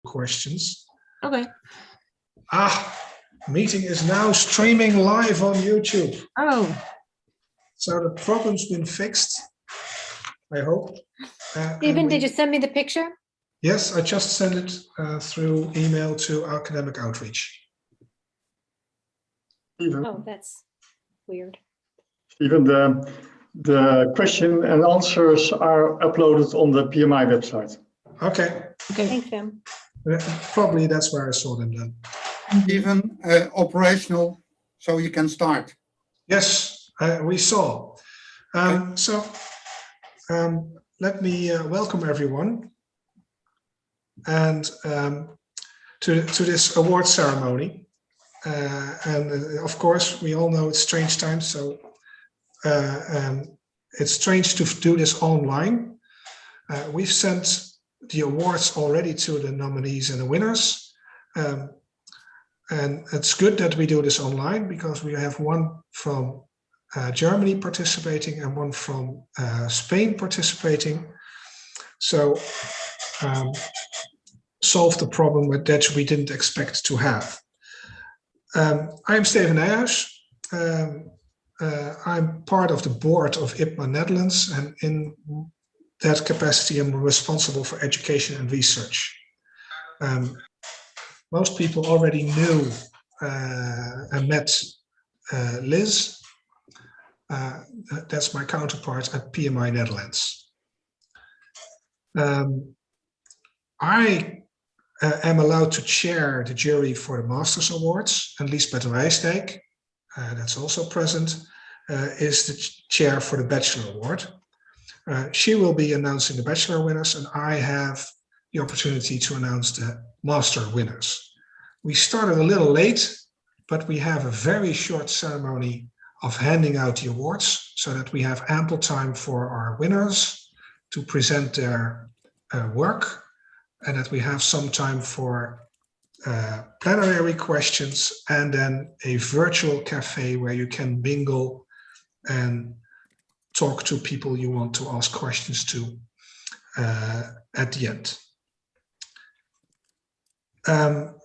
questions. Okay. Meeting is now streaming live on YouTube. Oh. So the problem's been fixed, I hope. Stephen, did you send me the picture? Yes, I just sent it through email to academic outreach. Even, Oh, that's weird. even the question and answers are uploaded on the PMI website. Okay, Okay. Thanks, Sam. probably that's where I saw them then. Even operational, so you can start. Yes, we saw. So let me welcome everyone and to this award ceremony. And of course, we all know it's strange times, so it's strange to do this online. We've sent the awards already to the nominees and the winners. And it's good that we do this online because we have one from Germany participating and one from Spain participating. So solve the problem that we didn't expect to have. I'm Steven Nijhuis. I'm part of the board of IPMA Netherlands, and in that capacity I'm responsible for education and research. Most people already knew and met Liz. That's my counterpart at PMI Netherlands. I am allowed to chair the jury for the Masters Awards, and Liesbeth Rijsdijk, that's also present, is the chair for the Bachelor Award. She will be announcing the Bachelor winners, and I have the opportunity to announce the Master winners. We started a little late, but we have a very short ceremony of handing out the awards so that we have ample time for our winners to present their work, and that we have some time for plenary questions and then a virtual cafe where you can mingle and talk to people you want to ask questions to at the end.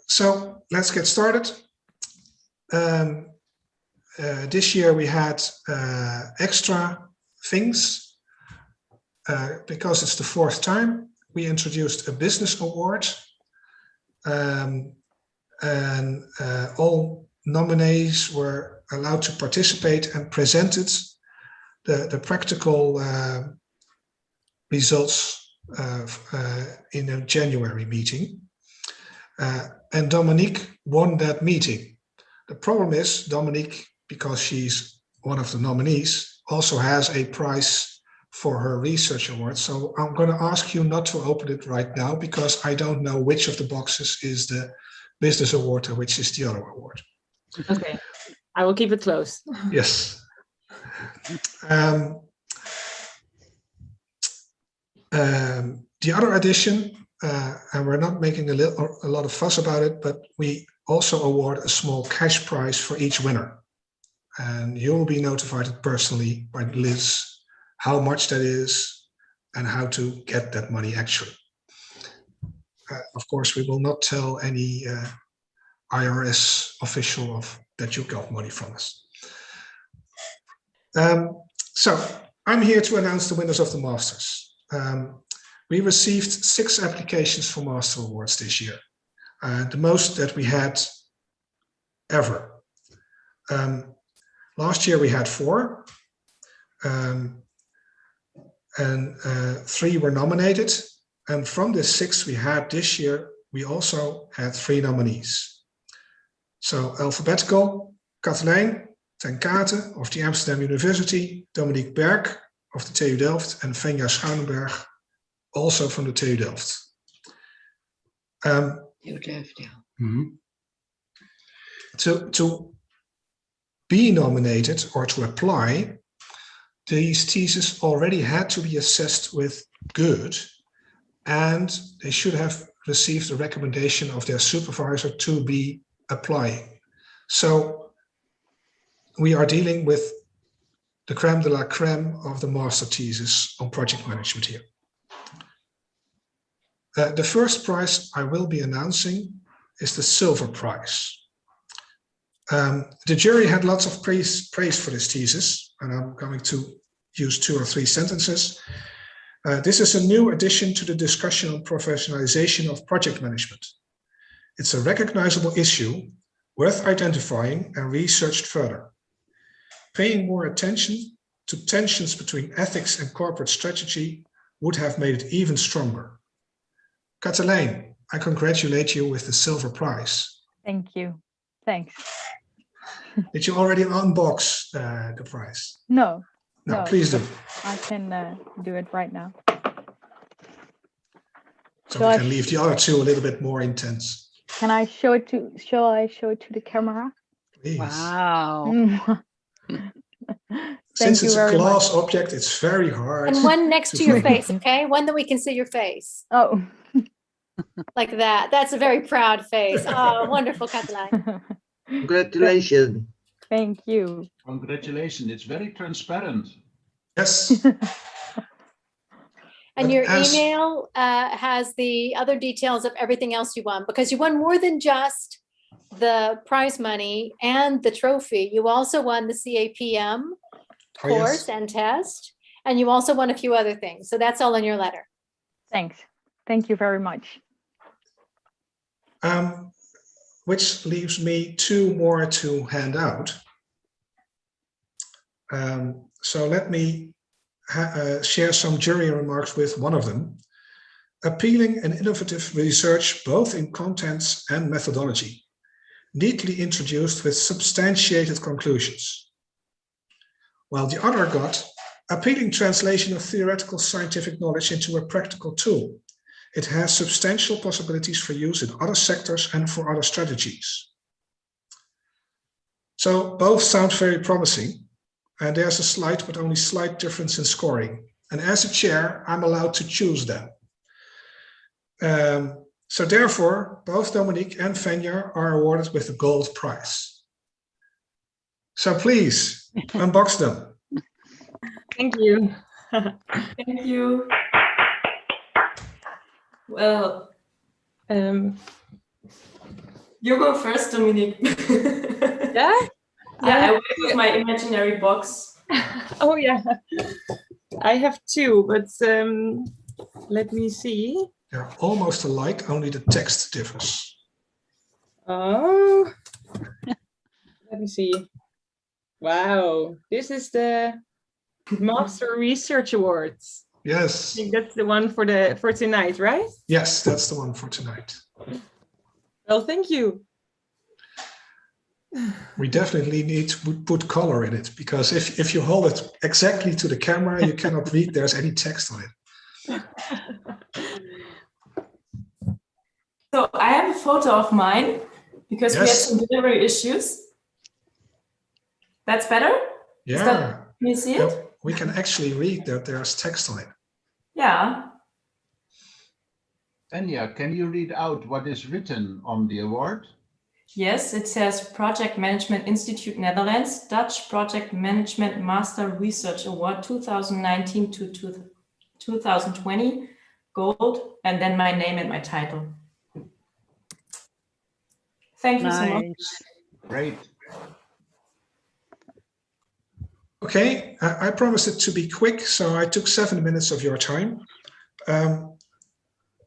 So let's get started. This year we had extra things because it's the fourth time. We introduced a business award, and all nominees were allowed to participate and presented the practical results in a January meeting. And Dominique won that meeting. The problem is Dominique, because she's one of the nominees, also has a prize for her research award. So I'm going to ask you not to open it right now because I don't know which of the boxes is the business award and which is the other award. Okay. I will keep it close. Yes. The other addition, and we're not making a lot of fuss about it, but we also award a small cash prize for each winner. And you will be notified personally by Liz how much that is and how to get that money actually. Of course, we will not tell any IRS official that you got money from us. So I'm here to announce the winners of the Masters. We received 6 applications for Master Awards this year, the most that we had ever. Last year we had 4, and 3 were nominated. And from the 6 we had this year, we also had 3 nominees. So alphabetical: Katelijn ten Kate of the Amsterdam University, Dominique Berg of the TU Delft, and Fenja Schouwenberg, also from the TU Delft. To be nominated or to apply, these theses already had to be assessed with good, and they should have received a recommendation of their supervisor to be applying. So we are dealing with the creme de la creme of the master thesis on project management here. The first prize I will be announcing is the silver prize. The jury had lots of praise for this thesis, and I'm going to use 2 or 3 sentences. This is a new addition to the discussion on professionalization of project management. It's a recognizable issue worth identifying and researched further. Paying more attention to tensions between ethics and corporate strategy would have made it even stronger. Katelijne, I congratulate you with the silver prize. Thank you. Thanks. Did you already unbox the prize? No, No, no, please do. I can do it right now. So Shall we I can leave the other 2 a little bit more intense. Can I show it to? Shall I show it to the camera? Please. Wow. Since Thank you it's a very glass much. object, it's very hard. And one next to your frame. face, okay? One that we can see your face. Oh. Like that. That's a very proud face. Oh, wonderful, Katelijne. Congratulations. Thank you. Congratulations. It's very transparent. Yes. And But your as- email has the other details of everything else you won, because you won more than just the prize money and the trophy. You also won the CAPM Oh, yes. course and test, and you also won a few other things. So that's all in your letter. Thanks. Thank you very much. Which leaves me 2 more to hand out. So let me share some jury remarks with one of them. Appealing and innovative research, both in contents and methodology, neatly introduced with substantiated conclusions. While the other got appealing translation of theoretical scientific knowledge into a practical tool. It has substantial possibilities for use in other sectors and for other strategies. So both sound very promising, and there's a slight but only slight difference in scoring. And as a chair, I'm allowed to choose them. So therefore, both Dominique and Fenya are awarded with the gold prize. So please, unbox them. Thank you. Thank you. Well, you go first, Dominique. Yeah? Yeah, I wait with my imaginary box. Oh, yeah. I have 2, but let me see. They're almost alike, only the text differs. Oh, let me see. Wow, this is the Master Research Awards. I Yes, think that's the one for tonight, right? yes, that's the one for tonight. Well, thank you. We definitely need to put color in it, because if you hold it exactly to the camera, you cannot read there's any text on it. So I have a photo of mine because we had Yes. some delivery issues. That's better? Yeah, Can you see it? we can actually read that there's text on it. Yeah. Anya, can you read out what is written on the award? Yes, it says Project Management Institute Netherlands, Dutch Project Management Master Research Award 2019 to 2020, gold, and then my name and my title. Thank you so much. Nice. Great. Okay, I promised it to be quick, so I took 7 minutes of your time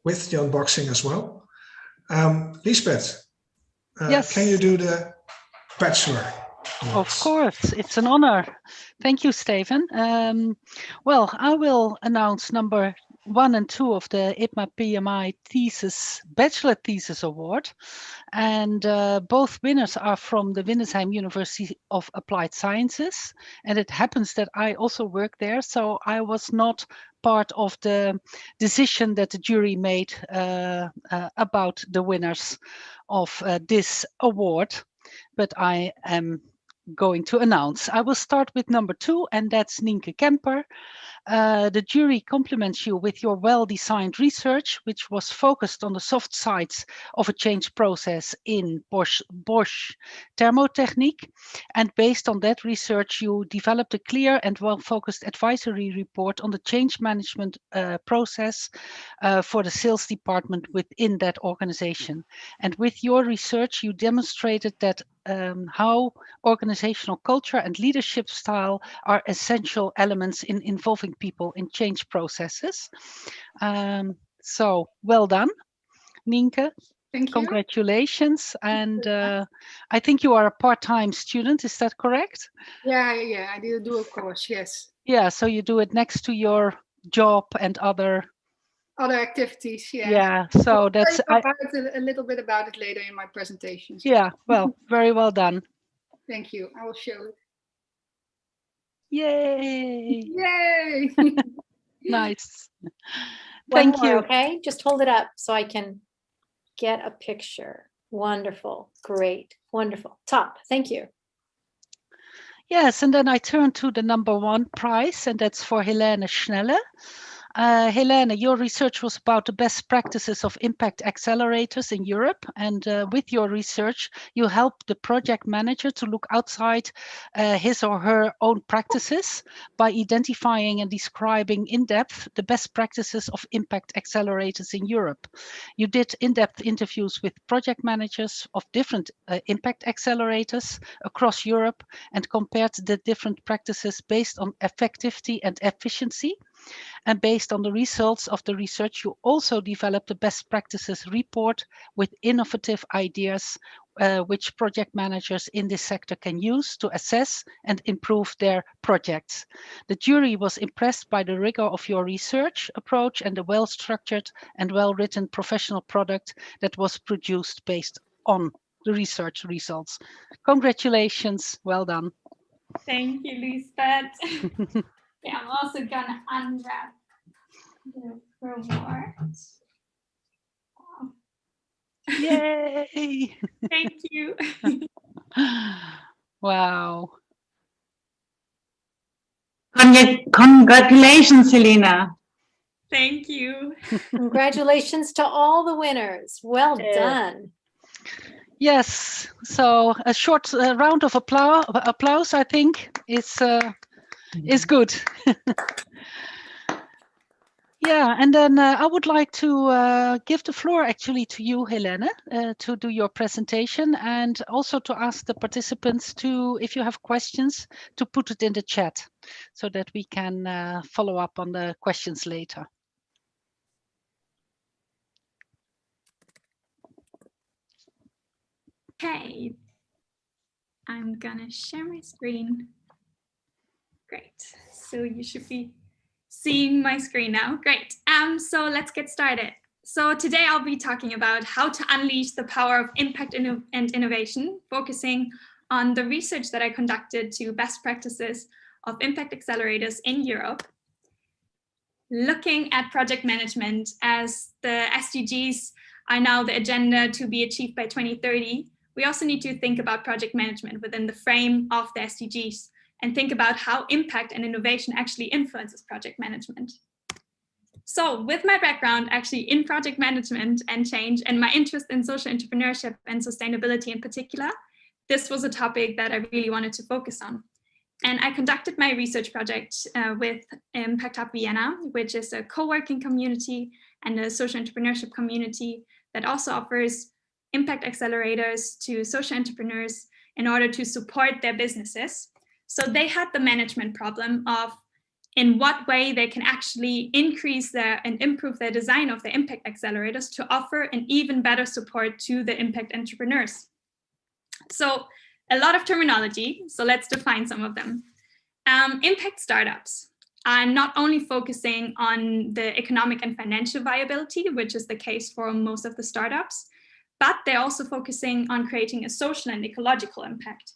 with the unboxing as well. Lisbeth, Yes. can you do the bachelor? Of awards? course, it's an honor. Thank you, Steven. Well, I will announce number 1 and 2 of the IPMA PMI thesis, Bachelor Thesis Award. And both winners are from the Windesheim University of Applied Sciences. And it happens that I also work there, so I was not part of the decision that the jury made about the winners of this award. But I am going to announce. I will start with number 2, and that's Nienke Kemper. The jury compliments you with your well-designed research, which was focused on the soft sides of a change process in Bosch Thermotechniek. And based on that research, you developed a clear and well-focused advisory report on the change management process for the sales department within that organization. And with your research, you demonstrated that how organizational culture and leadership style are essential elements in involving people in change processes. So well done, Nienke. Thank you. Congratulations. And I think you are a part-time student, is that correct? Yeah, I do a course, yes. Yeah, so you do it next to your job and other activities, yeah. Yeah, so I'll that's tell you a little bit about it later in my presentations. Yeah, well, very well done. Thank you. I will show it. Yay! Yay! Nice. One Thank more, you. okay? Just hold it up so I can get a picture. Wonderful. Great. Wonderful. Top. Thank you. Yes, and then I turn to the number 1 prize, and that's for Helene Schnelle. Helene, your research was about the best practices of impact accelerators in Europe. And with your research, you helped the project manager to look outside his or her own practices by identifying and describing in depth the best practices of impact accelerators in Europe. You did in-depth interviews with project managers of different impact accelerators across Europe and compared the different practices based on effectivity and efficiency. And based on the results of the research, you also developed a best practices report with innovative ideas which project managers in this sector can use to assess and improve their projects. The jury was impressed by the rigor of your research approach and the well-structured and well-written professional product that was produced based on the research results. Congratulations, well done. Thank you, Lisbeth. Yeah, I'm also gonna unwrap the reward. Wow. Yay! Thank you. Wow. Congratulations, Helena. Thank you. Congratulations to all the winners. Well done. Yes, so a short round of applause, I think, is good. Yeah, and then I would like to give the floor actually to you, Helene, to do your presentation and also to ask the participants to, if you have questions, to put it in the chat so that we can follow up on the questions later. Okay, I'm gonna share my screen. Great, so you should be seeing my screen now. Great, so let's get started. So today I'll be talking about how to unleash the power of impact and innovation, focusing on the research that I conducted to best practices of impact accelerators in Europe. Looking at project management as the SDGs are now the agenda to be achieved by 2030, we also need to think about project management within the frame of the SDGs and think about how impact and innovation actually influences project management. So with my background actually in project management and change and my interest in social entrepreneurship and sustainability in particular, this was a topic that I really wanted to focus on. And I conducted my research project with Impact Hub Vienna, which is a co-working community and a social entrepreneurship community that also offers impact accelerators to social entrepreneurs in order to support their businesses. So they had the management problem of in what way they can actually increase and improve their design of their impact accelerators to offer an even better support to the impact entrepreneurs. So a lot of terminology, so let's define some of them. Impact startups are not only focusing on the economic and financial viability, which is the case for most of the startups, but they're also focusing on creating a social and ecological impact.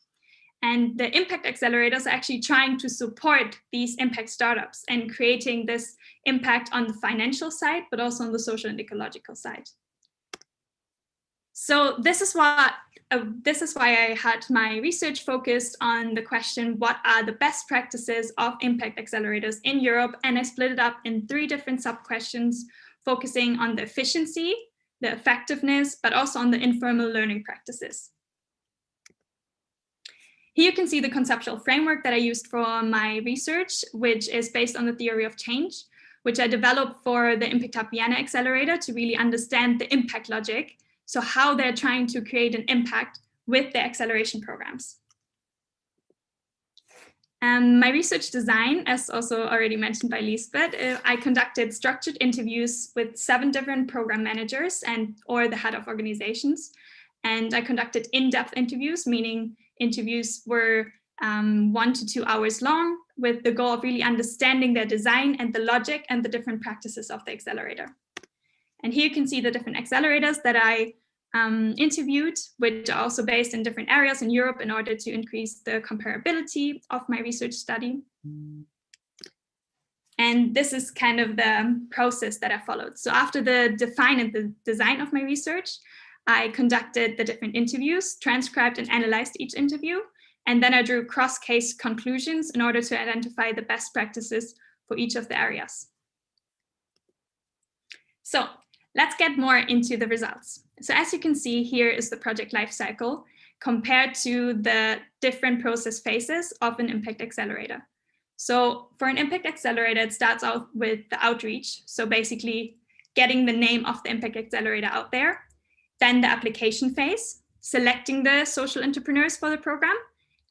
And the impact accelerators are actually trying to support these impact startups and creating this impact on the financial side, but also on the social and ecological side. So this is what this is why I had my research focused on the question, what are the best practices of impact accelerators in Europe? And I split it up in 3 different sub-questions, focusing on the efficiency, the effectiveness, but also on the informal learning practices. Here you can see the conceptual framework that I used for my research, which is based on the theory of change, which I developed for the Impact Hub Vienna Accelerator to really understand the impact logic. So how they're trying to create an impact with the acceleration programs. My research design, as also already mentioned by Lisbeth, I conducted structured interviews with 7 different program managers or the head of organizations. And I conducted in-depth interviews, meaning interviews were 1 to 2 hours long, with the goal of really understanding their design and the logic and the different practices of the accelerator. And here you can see the different accelerators that I interviewed, which are also based in different areas in Europe in order to increase the comparability of my research study. And this is kind of the process that I followed. So after the define and the design of my research, I conducted the different interviews, transcribed and analyzed each interview, and then I drew cross-case conclusions in order to identify the best practices for each of the areas. So let's get more into the results. So as you can see, here is the project lifecycle compared to the different process phases of an impact accelerator. So for an impact accelerator, it starts out with the outreach. So basically getting the name of the impact accelerator out there. Then the application phase, selecting the social entrepreneurs for the program,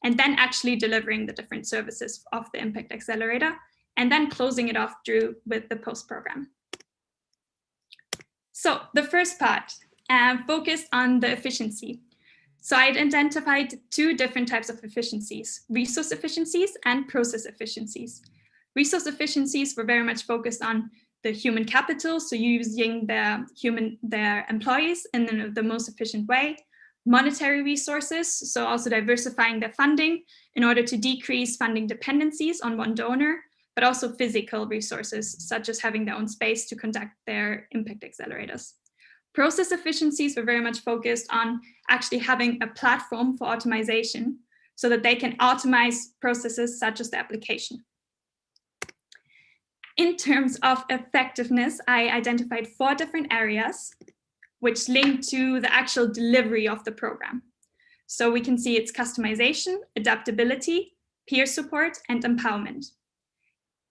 and then actually delivering the different services of the impact accelerator, and then closing it off with the post-program. So the first part focused on the efficiency. So I identified 2 different types of efficiencies, resource efficiencies and process efficiencies. Resource efficiencies were very much focused on the human capital, so using their employees in the most efficient way. Monetary resources, so also diversifying their funding in order to decrease funding dependencies on one donor, but also physical resources, such as having their own space to conduct their impact accelerators. Process efficiencies were very much focused on actually having a platform for automation so that they can automate processes such as the application. In terms of effectiveness, I identified 4 different areas which link to the actual delivery of the program. So we can see it's customization, adaptability, peer support, and empowerment.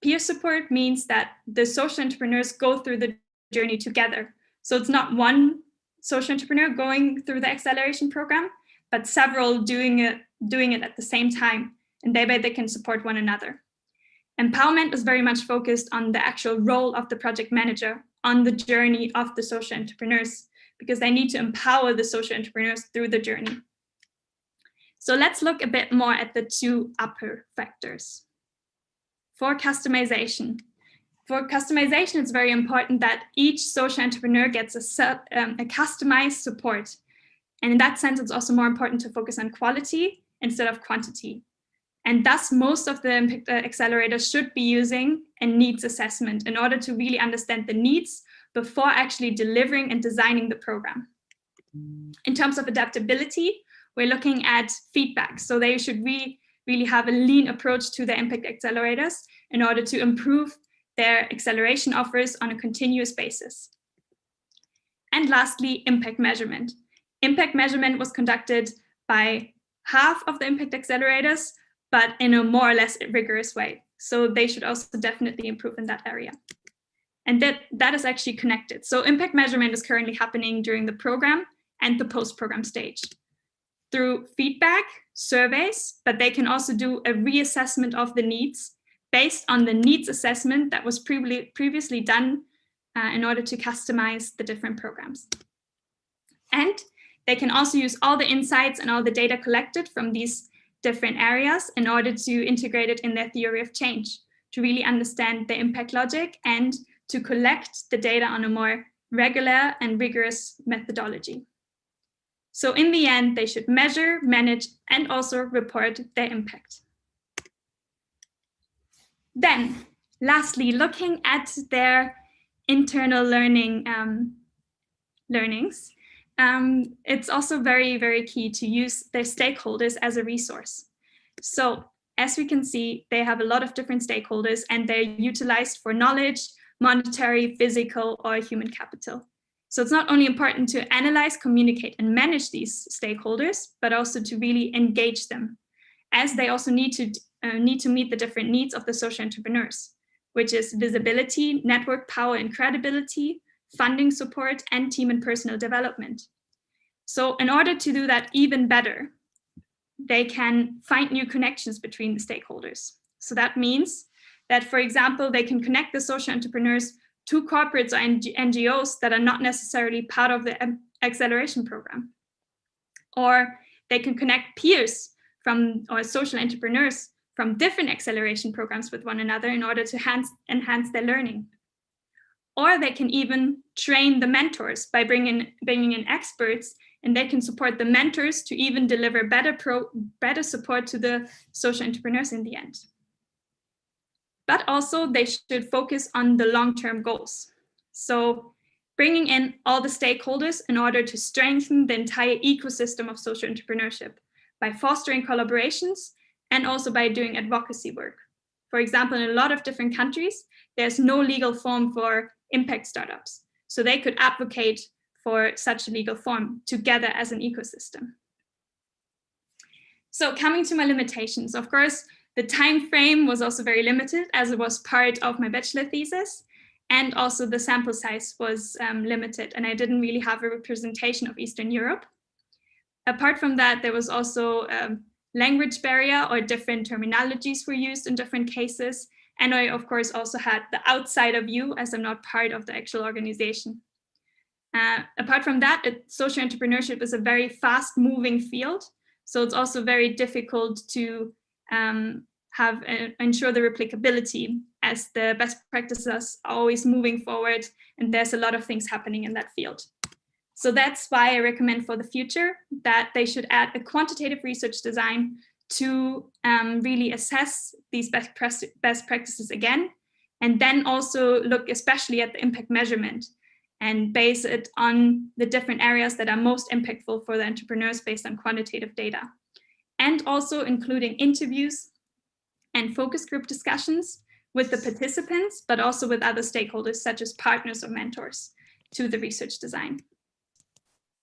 Peer support means that the social entrepreneurs go through the journey together. So it's not one social entrepreneur going through the acceleration program, but several doing it at the same time, and thereby they can support one another. Empowerment is very much focused on the actual role of the project manager on the journey of the social entrepreneurs, because they need to empower the social entrepreneurs through the journey. So let's look a bit more at the 2 upper factors. For customization. For customization, it's very important that each social entrepreneur gets a customized support. And in that sense, it's also more important to focus on quality instead of quantity. And thus, most of the impact accelerators should be using a needs assessment in order to really understand the needs before actually delivering and designing the program. In terms of adaptability, we're looking at feedback. So they should really have a lean approach to the impact accelerators in order to improve their acceleration offers on a continuous basis. And lastly, impact measurement. Impact measurement was conducted by half of the impact accelerators, but in a more or less rigorous way. So they should also definitely improve in that area. And that is actually connected. So impact measurement is currently happening during the program and the post-program stage through feedback, surveys, but they can also do a reassessment of the needs based on the needs assessment that was previously done in order to customize the different programs. And they can also use all the insights and all the data collected from these different areas in order to integrate it in their theory of change, to really understand the impact logic and to collect the data on a more regular and rigorous methodology. So in the end, they should measure, manage, and also report their impact. Then, lastly, looking at their internal learnings, it's also very, very key to use their stakeholders as a resource. So as we can see, they have a lot of different stakeholders and they're utilized for knowledge, monetary, physical, or human capital. So it's not only important to analyze, communicate, and manage these stakeholders, but also to really engage them, as they also need to meet the different needs of the social entrepreneurs, which is visibility, network power and credibility, funding support, and team and personal development. So in order to do that even better, they can find new connections between the stakeholders. So that means that, for example, they can connect the social entrepreneurs to corporates or NGOs that are not necessarily part of the acceleration program. Or they can connect peers or social entrepreneurs from different acceleration programs with one another in order to enhance their learning. Or they can even train the mentors by bringing in experts, and they can support the mentors to even deliver better support to the social entrepreneurs in the end. But also they should focus on the long-term goals. So bringing in all the stakeholders in order to strengthen the entire ecosystem of social entrepreneurship by fostering collaborations and also by doing advocacy work. For example, in a lot of different countries, there's no legal form for impact startups. So they could advocate for such a legal form together as an ecosystem. So coming to my limitations, of course, the time frame was also very limited as it was part of my bachelor thesis, and also the sample size was limited, and I didn't really have a representation of Eastern Europe. Apart from that, there was also a language barrier, or different terminologies were used in different cases. And I, of course, also had the outsider view as I'm not part of the actual organization. Apart from that, social entrepreneurship is a very fast moving field. So it's also very difficult to ensure the replicability, as the best practices are always moving forward and there's a lot of things happening in that field. So that's why I recommend for the future that they should add a quantitative research design to really assess these best practices again, and then also look especially at the impact measurement and base it on the different areas that are most impactful for the entrepreneurs based on quantitative data. And also including interviews and focus group discussions with the participants, but also with other stakeholders such as partners or mentors to the research design.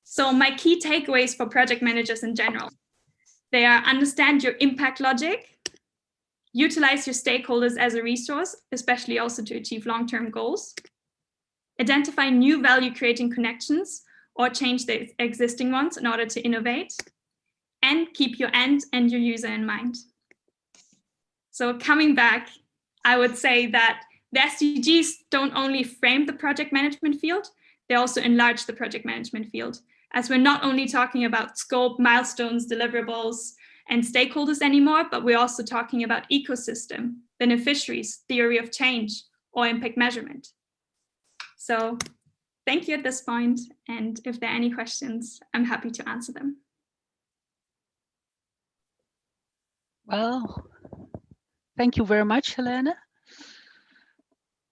So my key takeaways for project managers in general, they are: understand your impact logic, utilize your stakeholders as a resource, especially also to achieve long-term goals, identify new value-creating connections or change the existing ones in order to innovate, and keep your end and your user in mind. So coming back, I would say that the SDGs don't only frame the project management field, they also enlarge the project management field, as we're not only talking about scope, milestones, deliverables, and stakeholders anymore, but we're also talking about ecosystem, beneficiaries, theory of change, or impact measurement. So thank you at this point, and if there are any questions, I'm happy to answer them. Well, thank you very much, Helene.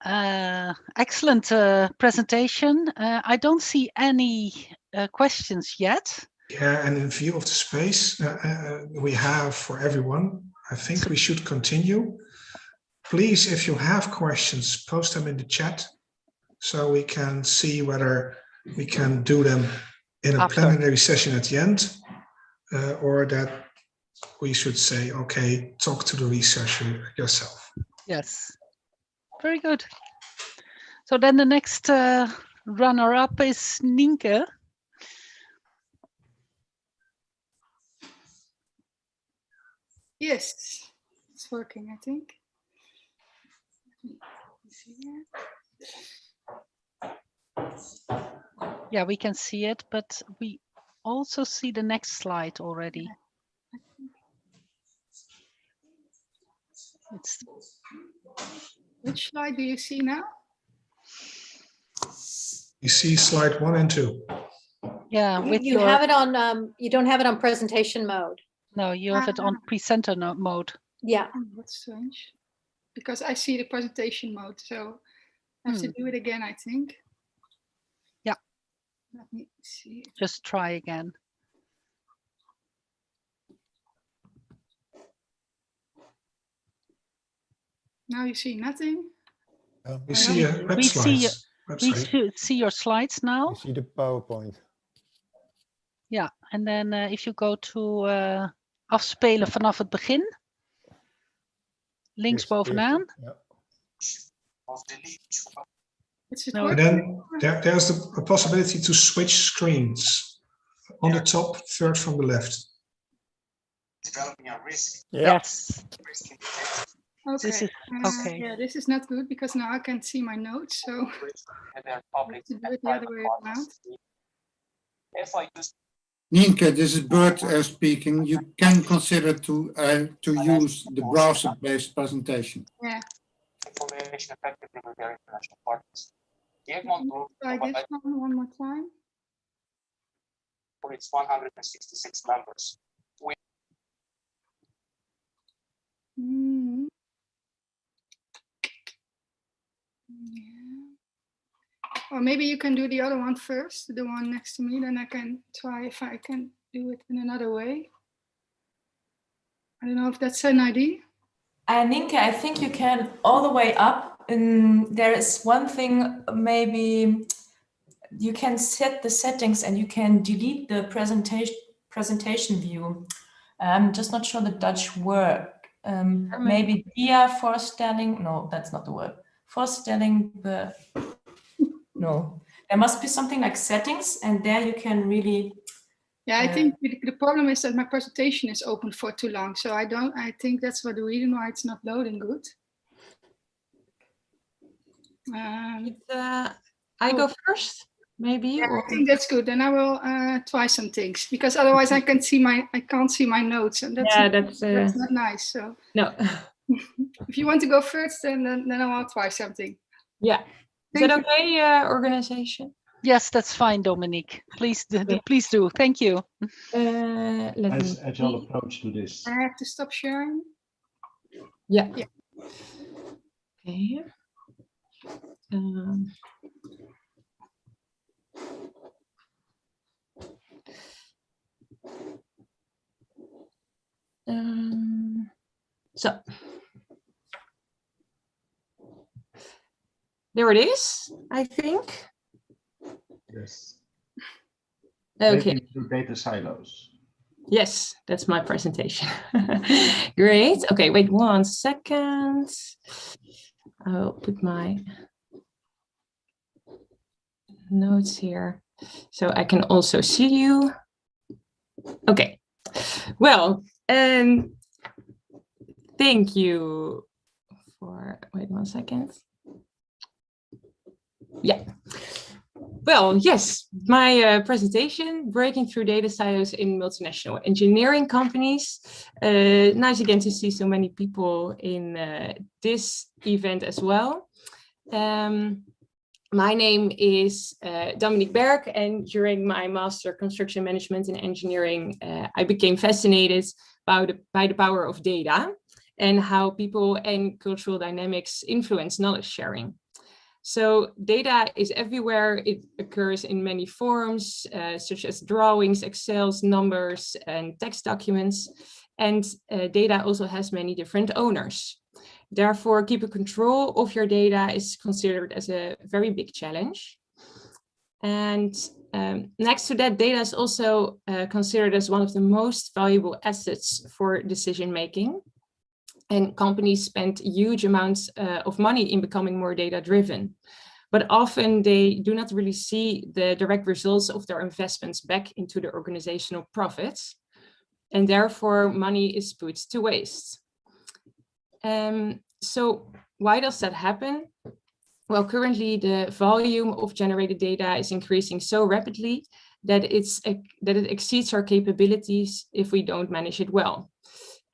Excellent presentation. I don't see any questions yet. Yeah, and in view of the space we have for everyone, I think we should continue. Please, if you have questions, post them in the chat so we can see whether we can do them in a plenary session at the end, or that we should say, okay, talk to the researcher yourself. Yes, very good. So then the next runner-up is Nienke. Yes, it's working, I think. Yeah, we can see it, but we also see the next slide already. Which slide do you see now? You see slide 1 and 2. Yeah, You have it on, you don't have it on presentation mode. No, you have it on presenter mode. Yeah. Oh, that's strange. Because I see the presentation mode, so I have to do it again, I think. Yeah. Let me see. Just try again. Now you see nothing. We see a web slides. We see your slides now. You see the PowerPoint. Ja, en dan if you go to afspelen vanaf het begin. Links bovenaan. Ja. No, And then there's the possibility to switch screens on the top, third from the left. Developing a risk. Yes. Okay. This is okay. Yeah, this is not good because now I can't see my notes. So I have to do it the other way around. Nienke, this is Bert speaking. You can consider to use the browser-based presentation. Yeah. Information effectively with their international partners. The Egmont Group Try this one more time. for its 166 members. Mm. Yeah. Or maybe you can do the other one first, the one next to me, then I can try if I can do it in another way. I don't know if that's an idea. Nienke, I think you can all the way up. And there is one thing, maybe you can set the settings and you can delete the presentation view. I'm just not sure the Dutch word. Maybe dia voorstelling. No, that's not the word. Voorstelling, no. There must be something like settings, and there you can really. Yeah, I think the problem is that my presentation is open for too long. So I think that's the reason why it's not loading good. I go first, maybe. Yeah, or... I think that's good. Then I will try some things because otherwise I can't see my notes, and that's not nice. So no. If you want to go first, then I will try something. Yeah. Is that okay, organization? Yes, that's fine, Dominique. Please do. Thank you. Nice agile approach to this. I have to stop sharing. Yeah. Yeah. Okay. So there it is, I think. Yes. Okay. Breaking through data silos. Yes, that's my presentation. Great. Okay, wait 1 second. I'll put my notes here so I can also see you. Okay. Well, thank you for, wait 1 second. Yeah. Well, yes, my presentation, Breaking Through Data Silos in Multinational Engineering Companies. Nice again to see so many people in this event as well. My name is Dominique Berg, and during my Master Construction Management and Engineering, I became fascinated by the power of data and how people and cultural dynamics influence knowledge sharing. So data is everywhere. It occurs in many forms, such as drawings, Excels, numbers, and text documents. And data also has many different owners. Therefore, keeping control of your data is considered as a very big challenge. And next to that, data is also considered as one of the most valuable assets for decision making. And companies spend huge amounts of money in becoming more data-driven. But often they do not really see the direct results of their investments back into the organizational profits. And therefore, money is put to waste. So why does that happen? Well, currently the volume of generated data is increasing so rapidly that it exceeds our capabilities if we don't manage it well.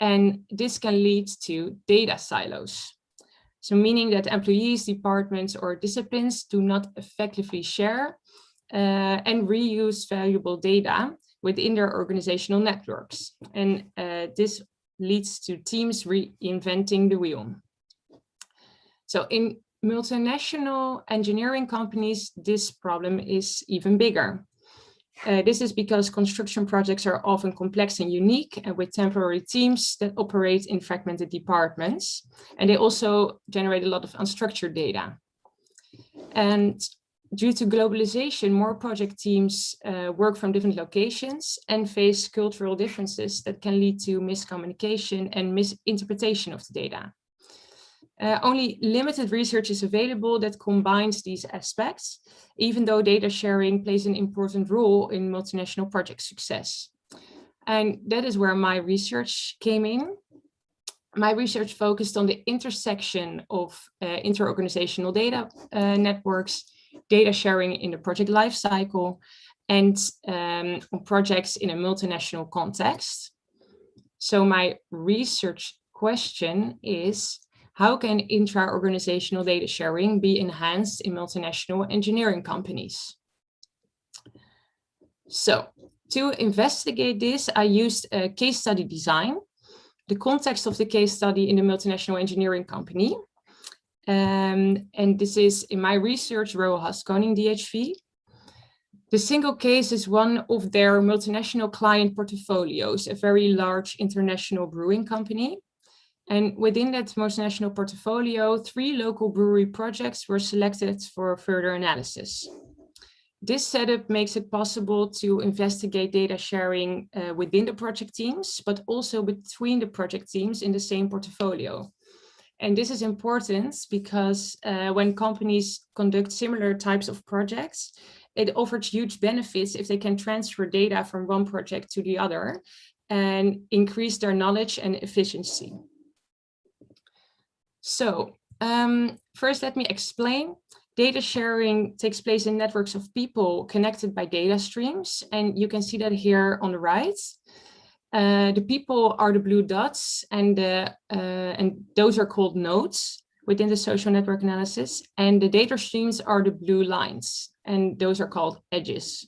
And this can lead to data silos. So meaning that employees, departments, or disciplines do not effectively share and reuse valuable data within their organizational networks. And this leads to teams reinventing the wheel. So in multinational engineering companies, this problem is even bigger. This is because construction projects are often complex and unique and with temporary teams that operate in fragmented departments. And they also generate a lot of unstructured data. And due to globalization, more project teams work from different locations and face cultural differences that can lead to miscommunication and misinterpretation of the data. Only limited research is available that combines these aspects, even though data sharing plays an important role in multinational project success. And that is where my research came in. My research focused on the intersection of inter-organizational data networks, data sharing in the project lifecycle, and on projects in a multinational context. So my research question is, how can intra-organizational data sharing be enhanced in multinational engineering companies? So to investigate this, I used a case study design, the context of the case study in the multinational engineering company. And this is in my research, Royal Haskoning DHV. The single case is one of their multinational client portfolios, a very large international brewing company. And within that multinational portfolio, 3 local brewery projects were selected for further analysis. This setup makes it possible to investigate data sharing within the project teams, but also between the project teams in the same portfolio. And this is important because when companies conduct similar types of projects, it offers huge benefits if they can transfer data from one project to the other and increase their knowledge and efficiency. So first, let me explain. Data sharing takes place in networks of people connected by data streams. And you can see that here on the right. The people are the blue dots, and those are called nodes within the social network analysis. And the data streams are the blue lines, and those are called edges.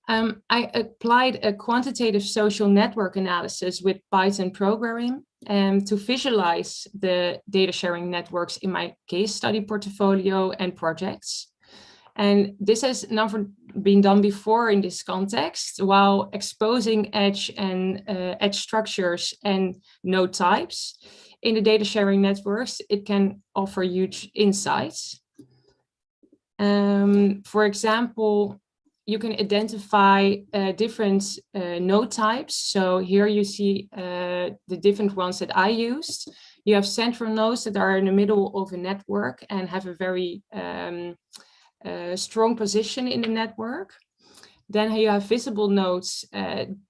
I applied a quantitative social network analysis with Python programming to visualize the data sharing networks in my case study portfolio and projects. And this has never been done before in this context, while exposing edge and edge structures and node types in the data sharing networks, it can offer huge insights. For example, you can identify different node types. So here you see the different ones that I used. You have central nodes that are in the middle of a network and have a very strong position in the network. Then you have visible nodes.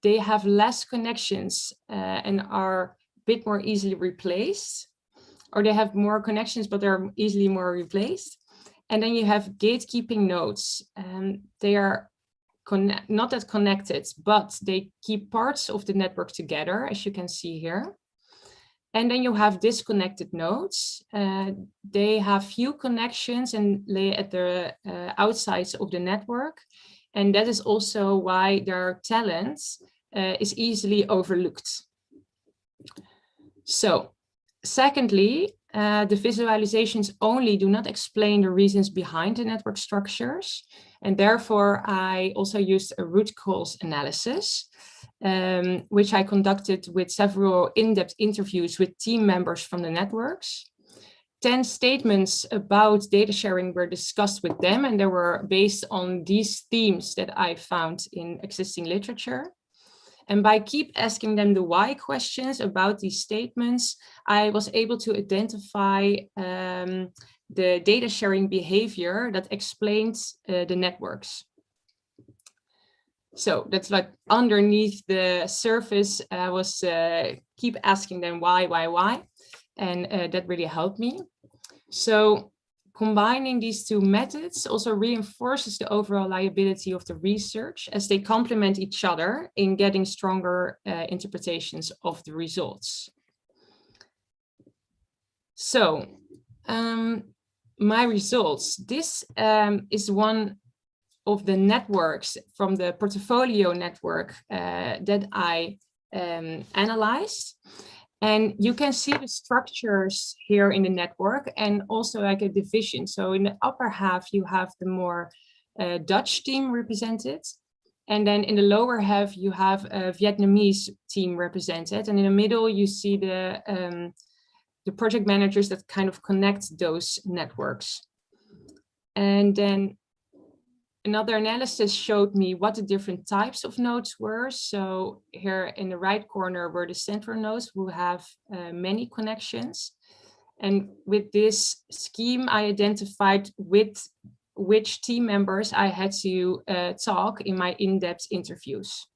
They have less connections and are a bit more easily replaced, or they have more connections, but they're easily more replaced. And then you have gatekeeping nodes. They are not that connected, but they keep parts of the network together, as you can see here. And then you have disconnected nodes. They have few connections and lay at the outsides of the network. And that is also why their talent is easily overlooked. So, secondly, the visualizations only do not explain the reasons behind the network structures. And therefore, I also used a root cause analysis, which I conducted with several in-depth interviews with team members from the networks. 10 statements about data sharing were discussed with them, and they were based on these themes that I found in existing literature. And by keep asking them the why questions about these statements, I was able to identify the data sharing behavior that explained the networks. So that's like underneath the surface, I was keep asking them why, and that really helped me. So combining these two methods also reinforces the overall liability of the research, as they complement each other in getting stronger interpretations of the results. So my results, this is one of the networks from the portfolio network that I analyzed. And you can see the structures here in the network and also like a division. So in the upper half, you have the more Dutch team represented. And then in the lower half, you have a Vietnamese team represented. And in the middle, you see the project managers that kind of connect those networks. And then another analysis showed me what the different types of nodes were. So here in the right corner were the central nodes who have many connections. And with this scheme, I identified with which team members I had to talk in my in-depth interviews.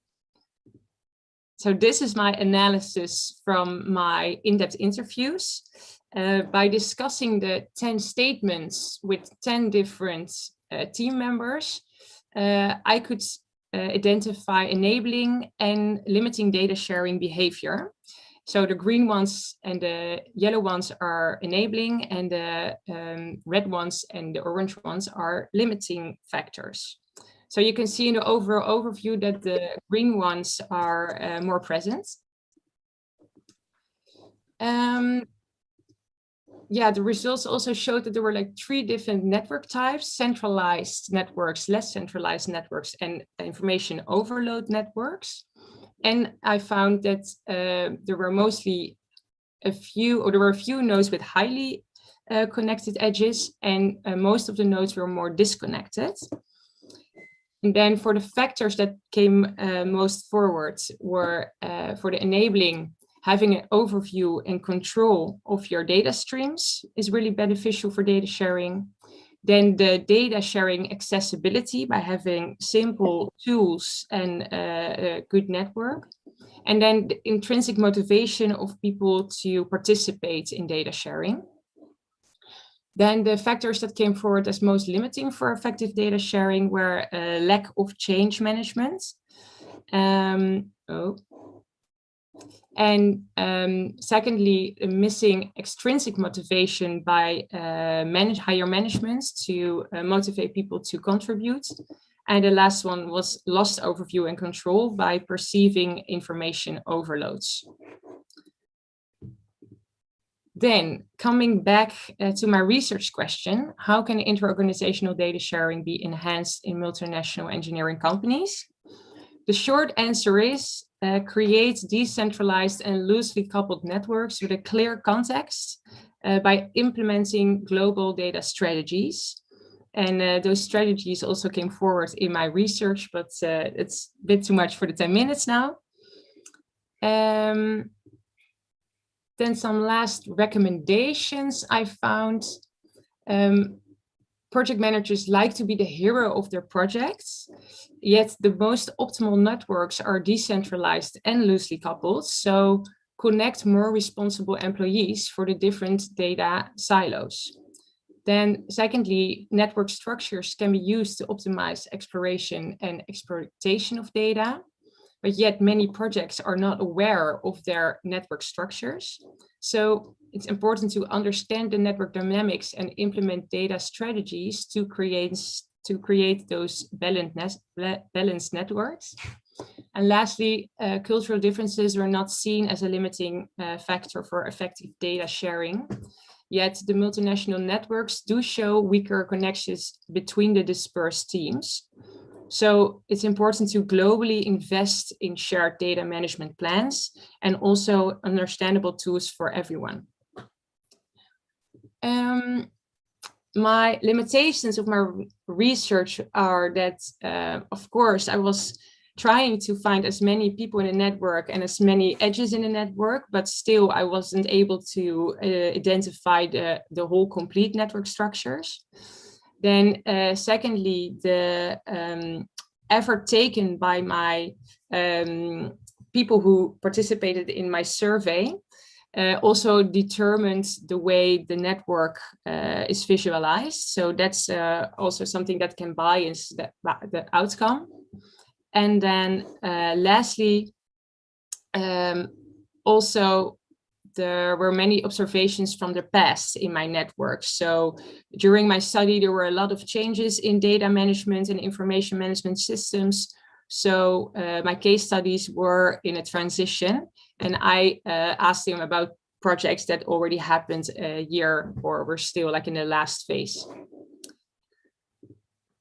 So this is my analysis from my in-depth interviews. By discussing the 10 statements with 10 different team members, I could identify enabling and limiting data sharing behavior. So the green ones and the yellow ones are enabling, and the red ones and the orange ones are limiting factors. So you can see in the overall overview that the green ones are more present. Yeah, the results also showed that there were like 3 different network types: centralized networks, less centralized networks, and information overload networks. And I found that there were mostly a few nodes with highly connected edges, and most of the nodes were more disconnected. And then for the factors that came most forward were for the enabling, having an overview and control of your data streams is really beneficial for data sharing. Then the data sharing accessibility by having simple tools and a good network. And then the intrinsic motivation of people to participate in data sharing. Then the factors that came forward as most limiting for effective data sharing were lack of change management. Secondly, missing extrinsic motivation by higher management to motivate people to contribute. And the last one was lost overview and control by perceiving information overloads. Then coming back to my research question, how can interorganizational data sharing be enhanced in multinational engineering companies? The short answer is create decentralized and loosely coupled networks with a clear context by implementing global data strategies. And those strategies also came forward in my research, but it's a bit too much for the 10 minutes now. Then some last recommendations I found. Project managers like to be the hero of their projects, yet the most optimal networks are decentralized and loosely coupled. So connect more responsible employees for the different data silos. Then secondly, network structures can be used to optimize exploration and exploitation of data, but yet many projects are not aware of their network structures. So it's important to understand the network dynamics and implement data strategies to create those balanced networks. And lastly, cultural differences are not seen as a limiting factor for effective data sharing. Yet the multinational networks do show weaker connections between the dispersed teams. So it's important to globally invest in shared data management plans and also understandable tools for everyone. My limitations of my research are that, of course, I was trying to find as many people in the network and as many edges in the network, but still I wasn't able to identify the whole complete network structures. Then secondly, the effort taken by my people who participated in my survey also determined the way the network is visualized. So that's also something that can bias the outcome. And then lastly, also there were many observations from the past in my network. So during my study, there were a lot of changes in data management and information management systems. So my case studies were in a transition, and I asked them about projects that already happened a year or were still like in the last phase.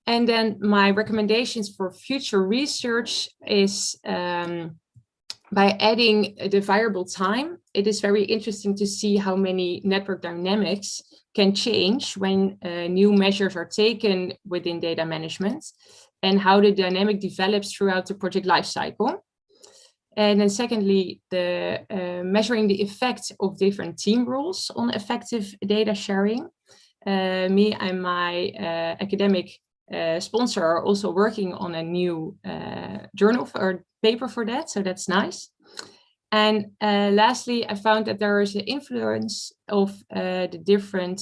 And then my recommendations for future research is by adding the variable time. It is very interesting to see how many network dynamics can change when new measures are taken within data management, and how the dynamic develops throughout the project lifecycle. And then secondly, the measuring the effect of different team roles on effective data sharing. Me and my academic sponsor are also working on a new journal or paper for that, so that's nice. And lastly, I found that there is an influence of the different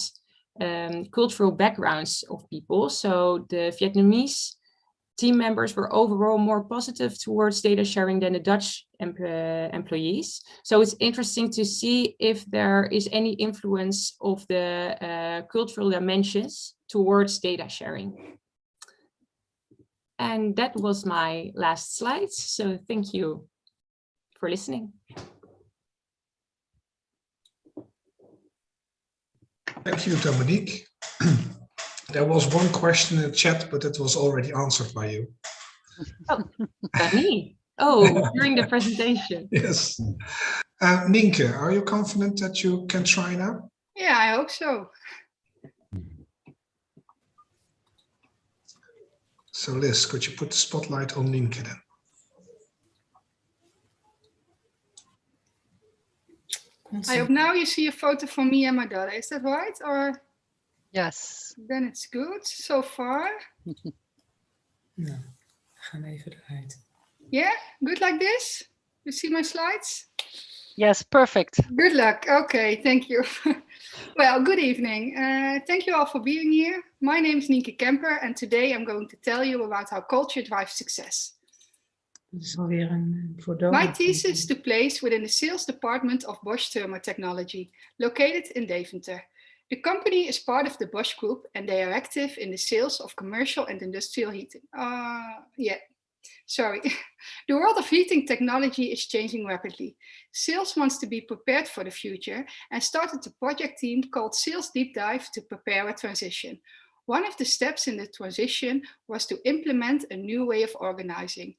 cultural backgrounds of people. So the Vietnamese team members were overall more positive towards data sharing than the Dutch employees. So it's interesting to see if there is any influence of the cultural dimensions towards data sharing. And that was my last slide. So thank you for listening. Thank you, Dominique. There was one question in the chat, but it was already answered by you. Oh, by me? Oh, during the presentation. Yes. Nienke, are you confident that you can try now? Yeah, I hope so. So Liz, could you put the spotlight on Nienke then? I hope now you see a photo from me and my daughter. Is that right? Or yes. Then it's good so far. Nou, gaan we even eruit. Yeah, good like this? You see my slides? Yes, perfect. Good luck. Okay, thank you. Well, good evening. Thank you all for being here. My name is Nienke Kemper, and today I'm going to tell you about how culture drives success. My thesis took place within the sales department of Bosch Thermo Technology, located in Deventer. The company is part of the Bosch Group, and they are active in the sales of commercial and industrial heating. The world of heating technology is changing rapidly. Sales wants to be prepared for the future and started a project team called Sales Deep Dive to prepare a transition. One of the steps in the transition was to implement a new way of organizing.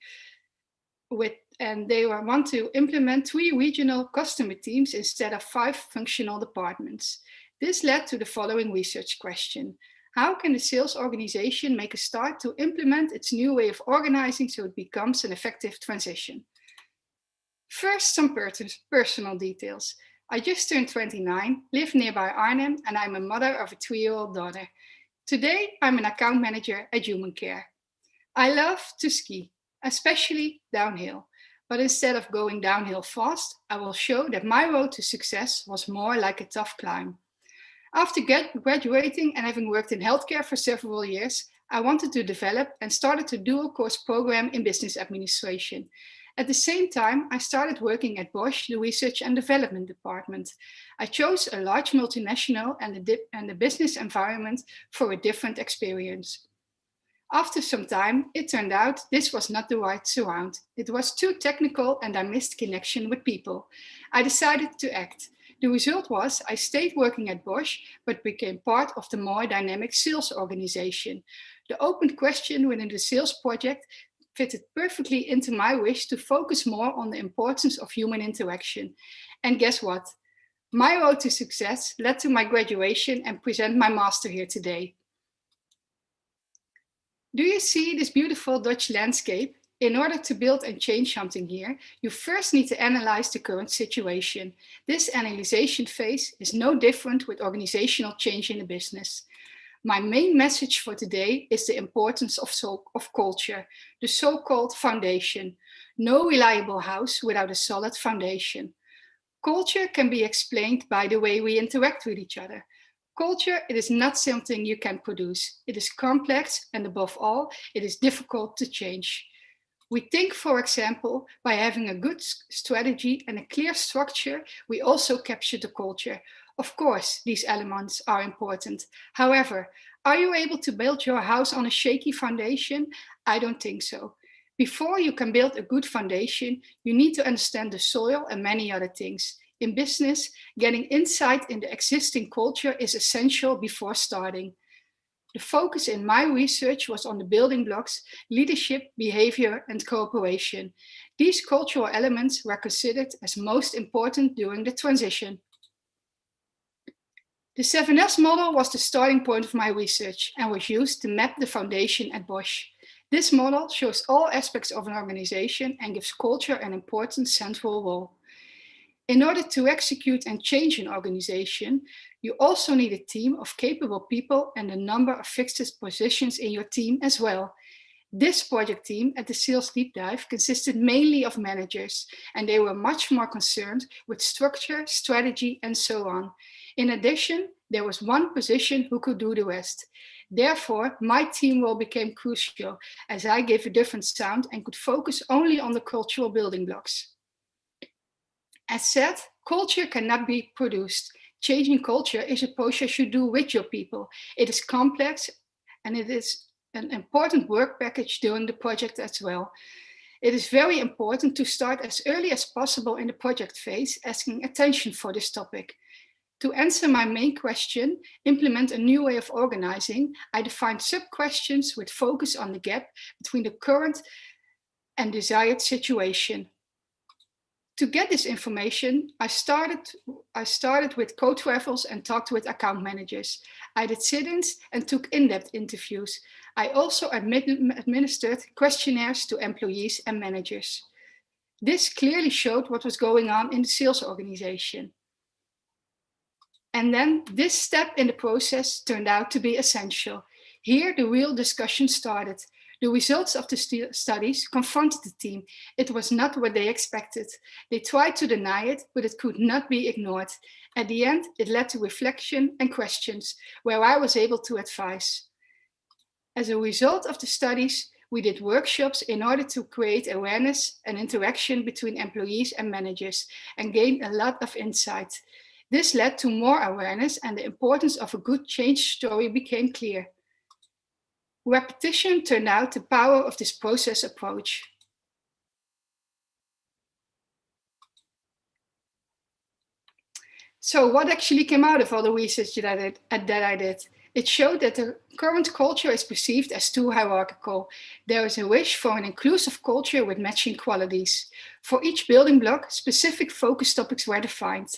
And they want to implement 3 regional customer teams instead of 5 functional departments. This led to the following research question. How can the sales organization make a start to implement its new way of organizing so it becomes an effective transition? First, some personal details. I just turned 29, live nearby Arnhem, and I'm a mother of a 3-year-old daughter. Today, I'm an account manager at Human Care. I love to ski, especially downhill. But instead of going downhill fast, I will show that my road to success was more like a tough climb. After graduating and having worked in healthcare for several years, I wanted to develop and started a dual course program in business administration. At the same time, I started working at Bosch, the research and development department. I chose a large multinational and the business environment for a different experience. After some time, it turned out this was not the right surround. It was too technical and I missed connection with people. I decided to act. The result was I stayed working at Bosch, but became part of the more dynamic sales organization. The open question within the sales project fitted perfectly into my wish to focus more on the importance of human interaction. And guess what? My road to success led to my graduation and present my master here today. Do you see this beautiful Dutch landscape? In order to build and change something here, you first need to analyze the current situation. This analyzation phase is no different with organizational change in the business. My main message for today is the importance of culture, the so-called foundation. No reliable house without a solid foundation. Culture can be explained by the way we interact with each other. Culture, it is not something you can produce. It is complex, and above all, it is difficult to change. We think, for example, by having a good strategy and a clear structure, we also capture the culture. Of course, these elements are important. However, are you able to build your house on a shaky foundation? I don't think so. Before you can build a good foundation, you need to understand the soil and many other things. In business, getting insight in the existing culture is essential before starting. The focus in my research was on the building blocks, leadership, behavior, and cooperation. These cultural elements were considered as most important during the transition. The 7S model was the starting point of my research and was used to map the foundation at Bosch. This model shows all aspects of an organization and gives culture an important central role. In order to execute and change an organization, you also need a team of capable people and a number of fixed positions in your team as well. This project team at the Sales Deep Dive consisted mainly of managers, and they were much more concerned with structure, strategy, and so on. In addition, there was one position who could do the rest. Therefore, my team role became crucial as I gave a different sound and could focus only on the cultural building blocks. As said, culture cannot be produced. Changing culture is a process you do with your people. It is complex and it is an important work package during the project as well. It is very important to start as early as possible in the project phase, asking attention for this topic. To answer my main question, implement a new way of organizing, I defined sub-questions with focus on the gap between the current and desired situation. To get this information, I started with co-travels and talked with account managers. I did sit-ins and took in-depth interviews. I also administered questionnaires to employees and managers. This clearly showed what was going on in the sales organization. And then this step in the process turned out to be essential. Here, the real discussion started. The results of the studies confronted the team. It was not what they expected. They tried to deny it, but it could not be ignored. At the end, it led to reflection and questions, where I was able to advise. As a result of the studies, we did workshops in order to create awareness and interaction between employees and managers, and gained a lot of insight. This led to more awareness, and the importance of a good change story became clear. Repetition turned out the power of this process approach. So what actually came out of all the research that I did? It showed that the current culture is perceived as too hierarchical. There is a wish for an inclusive culture with matching qualities. For each building block, specific focus topics were defined.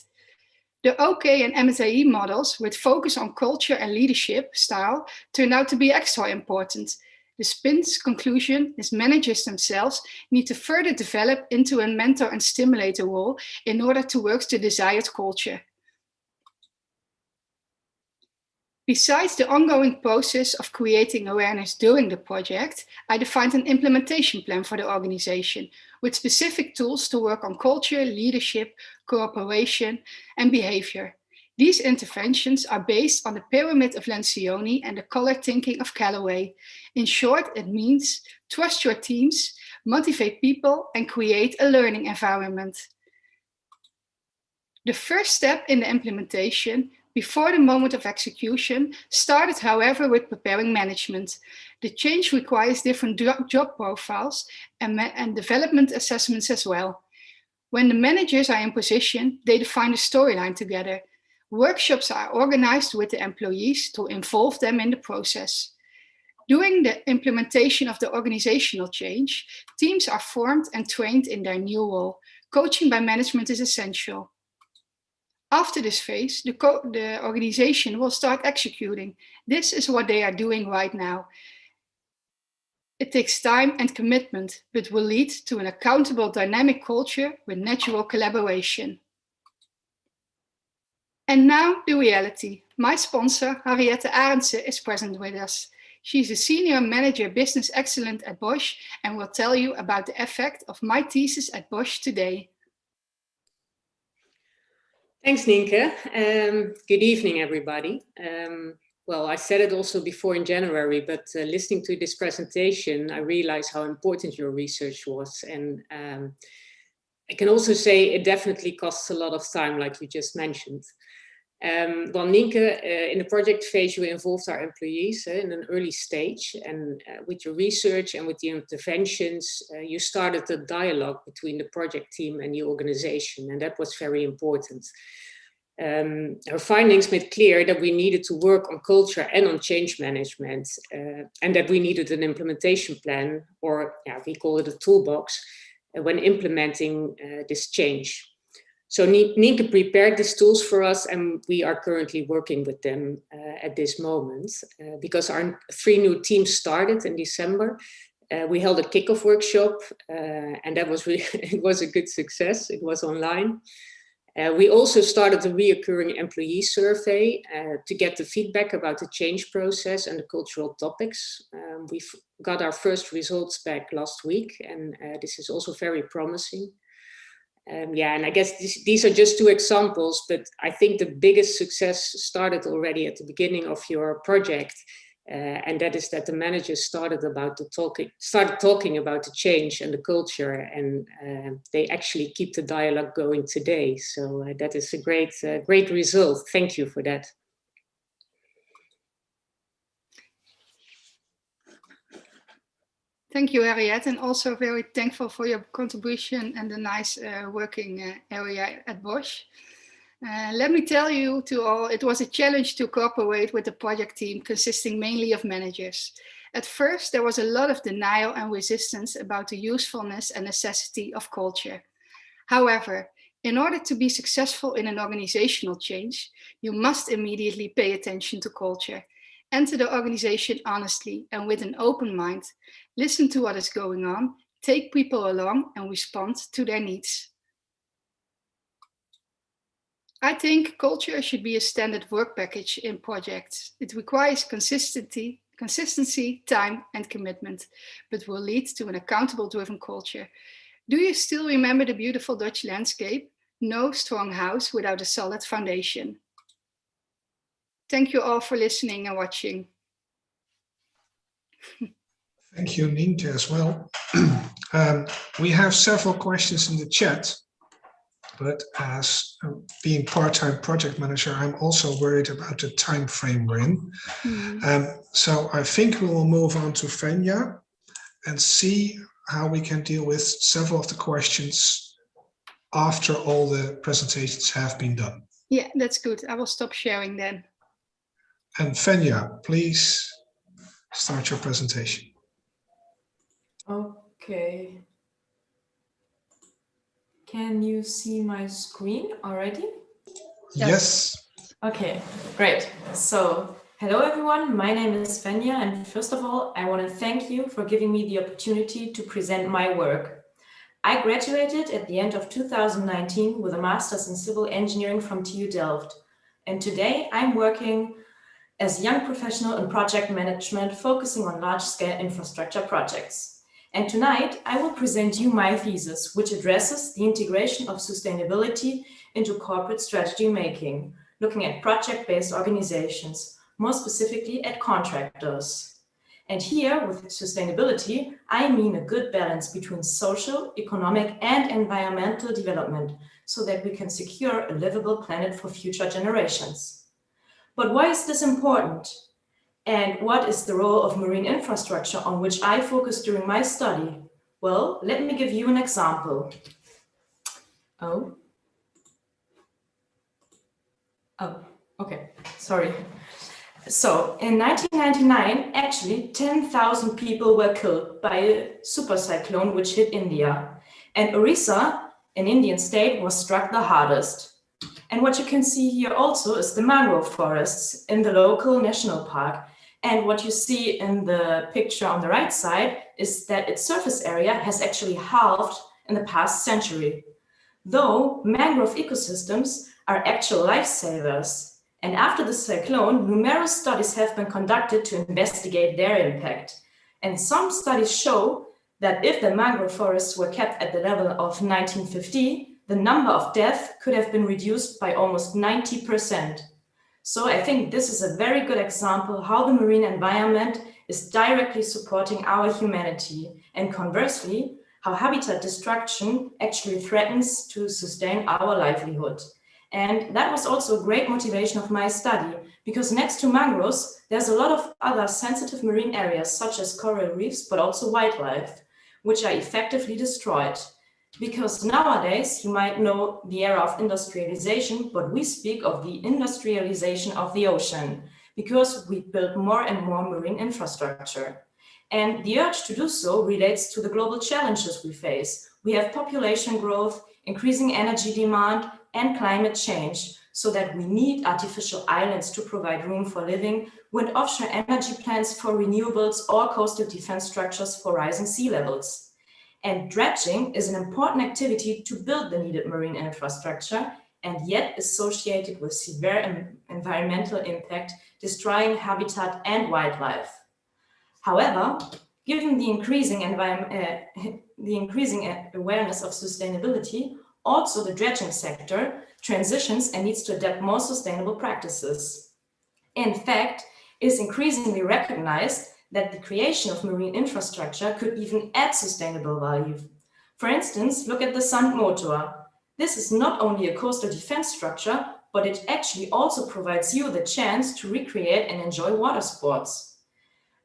The OK and MSAE models with focus on culture and leadership style turned out to be extra important. The spin's conclusion is managers themselves need to further develop into a mentor and stimulator role in order to work the desired culture. Besides the ongoing process of creating awareness during the project, I defined an implementation plan for the organization with specific tools to work on culture, leadership, cooperation, and behavior. These interventions are based on the pyramid of Lencioni and the color thinking of Callaway. In short, it means trust your teams, motivate people, and create a learning environment. The first step in the implementation before the moment of execution started, however, with preparing management. The change requires different job profiles and development assessments as well. When the managers are in position, they define the storyline together. Workshops are organized with the employees to involve them in the process. During the implementation of the organizational change, teams are formed and trained in their new role. Coaching by management is essential. After this phase, the organization will start executing. This is what they are doing right now. It takes time and commitment, but will lead to an accountable, dynamic culture with natural collaboration. And now the reality. My sponsor, Henriette Arendse, is present with us. She's a senior manager business excellence at Bosch and will tell you about the effect of my thesis at Bosch today. Thanks, Nienke. Good evening, everybody. Well, I said it also before in January, but listening to this presentation, I realized how important your research was. And I can also say it definitely costs a lot of time, like you just mentioned. Well, Nienke, in the project phase, you involved our employees in an early stage, and with your research and with the interventions, you started the dialogue between the project team and the organization, and that was very important. Her findings made clear that we needed to work on culture and on change management, and that we needed an implementation plan, or we call it a toolbox, when implementing this change. So Nienke prepared these tools for us, and we are currently working with them at this moment, because our 3 new teams started in December. We held a kickoff workshop, and that was really, it was a good success. It was online. We also started a reoccurring employee survey to get the feedback about the change process and the cultural topics. We've got our first results back last week, and this is also very promising. And I guess these are just 2 examples, but I think the biggest success started already at the beginning of your project. And that is that the managers started talking about the change and the culture, and they actually keep the dialogue going today. So that is a great result. Thank you for that. Thank you, Harriet, and also very thankful for your contribution and the nice working area at Bosch. Let me tell you to all, it was a challenge to cooperate with the project team consisting mainly of managers. At first, there was a lot of denial and resistance about the usefulness and necessity of culture. However, in order to be successful in an organizational change, you must immediately pay attention to culture. Enter the organization honestly and with an open mind, listen to what is going on, take people along and respond to their needs. I think culture should be a standard work package in projects. It requires consistency, time and commitment, but will lead to an accountable driven culture. Do you still remember the beautiful Dutch landscape? No strong house without a solid foundation. Thank you all for listening and watching. Thank you, Nienke, as well. We have several questions in the chat, but as being part-time project manager, I'm also worried about the time frame we're in. So I think we will move on to Fenya and see how we can deal with several of the questions after all the presentations have been done. Yeah, that's good. I will stop sharing then. And Fenya, please start your presentation. Okay. Can you see my screen already? Yes. Okay, great. So, hello everyone, my name is Fenya, and first of all, I want to thank you for giving me the opportunity to present my work. I graduated at the end of 2019 with a master's in civil engineering from TU Delft. And today I'm working as a young professional in project management, focusing on large-scale infrastructure projects. And tonight I will present you my thesis, which addresses the integration of sustainability into corporate strategy making, looking at project-based organizations, more specifically at contractors. And here, with sustainability, I mean a good balance between social, economic, and environmental development, so that we can secure a livable planet for future generations. But why is this important? And what is the role of marine infrastructure on which I focused during my study? Well, let me give you an example. Oh, okay, sorry. So in 1999, actually 10,000 people were killed by a super cyclone which hit India. And Orissa, an Indian state, was struck the hardest. And what you can see here also is the mangrove forests in the local national park. And what you see in the picture on the right side is that its surface area has actually halved in the past century. Though mangrove ecosystems are actual lifesavers. And after the cyclone, numerous studies have been conducted to investigate their impact. And some studies show that if the mangrove forests were kept at the level of 1950, the number of deaths could have been reduced by almost 90%. So I think this is a very good example how the marine environment is directly supporting our humanity, and conversely, how habitat destruction actually threatens to sustain our livelihood. And that was also a great motivation of my study, because next to mangroves, there's a lot of other sensitive marine areas, such as coral reefs, but also wildlife, which are effectively destroyed. Because nowadays you might know the era of industrialization, but we speak of the industrialization of the ocean because we build more and more marine infrastructure. And the urge to do so relates to the global challenges we face. We have population growth, increasing energy demand, and climate change, so that we need artificial islands to provide room for living, wind offshore energy plants for renewables, or coastal defense structures for rising sea levels. And dredging is an important activity to build the needed marine infrastructure, and yet associated with severe environmental impact, destroying habitat and wildlife. However, given the increasing awareness of sustainability, also the dredging sector transitions and needs to adapt more sustainable practices. In fact, it is increasingly recognized that the creation of marine infrastructure could even add sustainable value. For instance, look at the Sandmotor. This is not only a coastal defense structure, but it actually also provides you the chance to recreate and enjoy water sports.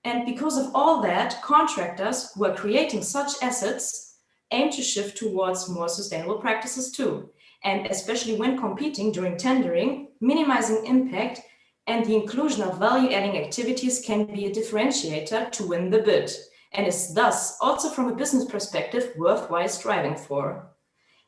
And because of all that, contractors who are creating such assets aim to shift towards more sustainable practices too. And especially when competing during tendering, minimizing impact and the inclusion of value-adding activities can be a differentiator to win the bid, and is thus also from a business perspective worthwhile striving for.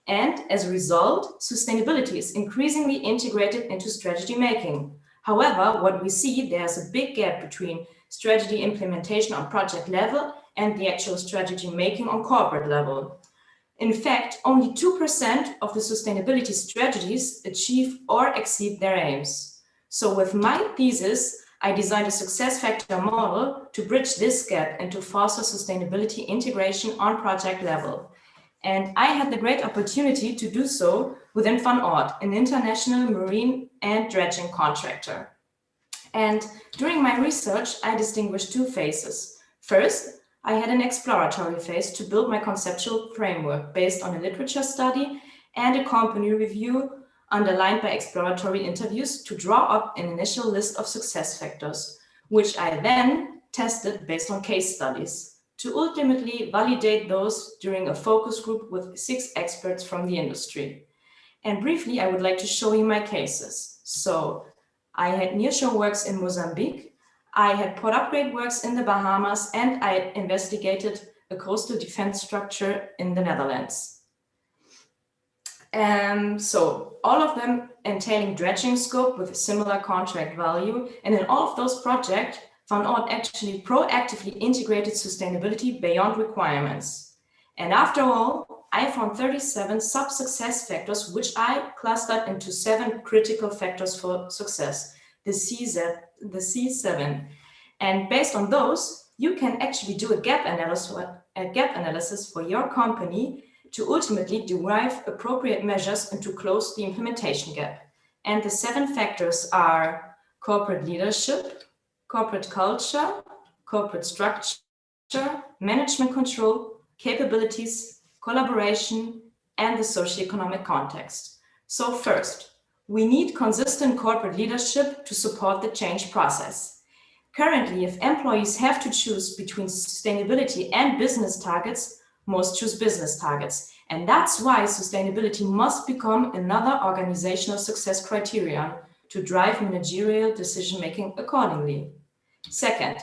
And as a result, sustainability is increasingly integrated into strategy making. However, what we see, there's a big gap between strategy implementation on project level and the actual strategy making on corporate level. In fact, only 2% of the sustainability strategies achieve or exceed their aims. So with my thesis, I designed a success factor model to bridge this gap and to foster sustainability integration on project level. And I had the great opportunity to do so within Van Oort, an international marine and dredging contractor. And during my research, I distinguished two phases. First, I had an exploratory phase to build my conceptual framework based on a literature study and a company review underlined by exploratory interviews to draw up an initial list of success factors, which I then tested based on case studies to ultimately validate those during a focus group with 6 experts from the industry. And briefly, I would like to show you my cases. So I had nearshore works in Mozambique, I had port upgrade works in the Bahamas, and I investigated a coastal defense structure in the Netherlands. So all of them entailing dredging scope with a similar contract value. And in all of those projects, Van Oort actually proactively integrated sustainability beyond requirements. And after all, I found 37 sub-success factors, which I clustered into 7 critical factors for success, the C7. And based on those, you can actually do a gap analysis for your company to ultimately derive appropriate measures and to close the implementation gap. And the 7 factors are corporate leadership, corporate culture, corporate structure, management control, capabilities, collaboration, and the socioeconomic context. So first, we need consistent corporate leadership to support the change process. Currently, if employees have to choose between sustainability and business targets, most choose business targets. And that's why sustainability must become another organizational success criterion to drive managerial decision-making accordingly. Second,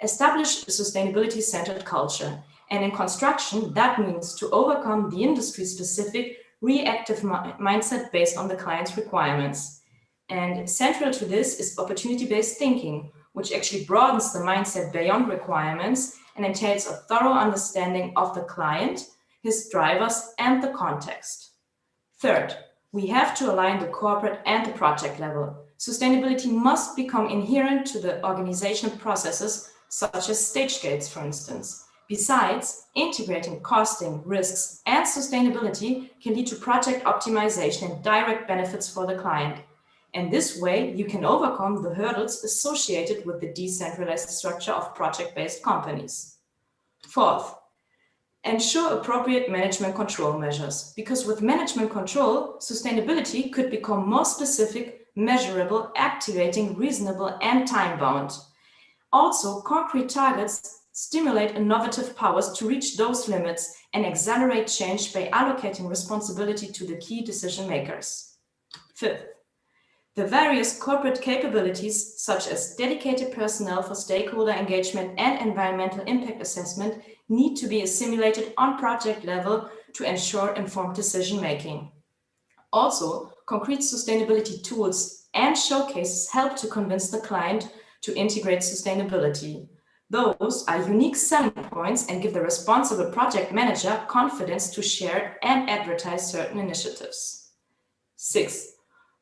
establish a sustainability-centered culture. And in construction, that means to overcome the industry-specific reactive mindset based on the client's requirements. And central to this is opportunity-based thinking, which actually broadens the mindset beyond requirements and entails a thorough understanding of the client, his drivers, and the context. Third, we have to align the corporate and the project level. Sustainability must become inherent to the organizational processes, such as stage gates, for instance. Besides, integrating costing, risks, and sustainability can lead to project optimization and direct benefits for the client. And this way, you can overcome the hurdles associated with the decentralized structure of project-based companies. Fourth, ensure appropriate management control measures, because with management control, sustainability could become more specific, measurable, activating, reasonable, and time-bound. Also, concrete targets stimulate innovative powers to reach those limits, and accelerate change by allocating responsibility to the key decision makers. Fifth, the various corporate capabilities, such as dedicated personnel for stakeholder engagement and environmental impact assessment, need to be assimilated on project level to ensure informed decision-making. Also, concrete sustainability tools and showcases help to convince the client to integrate sustainability. Those are unique selling points and give the responsible project manager confidence to share and advertise certain initiatives. Sixth,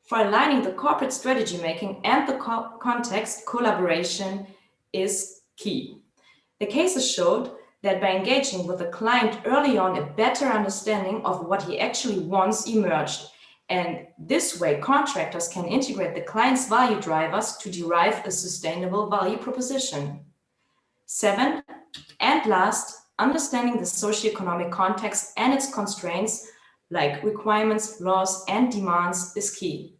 for aligning the corporate strategy making and the context, collaboration is key. The cases showed that by engaging with the client early on, a better understanding of what he actually wants emerged. And this way, contractors can integrate the client's value drivers to derive a sustainable value proposition. 7, and last, understanding the socioeconomic context and its constraints, like requirements, laws, and demands, is key.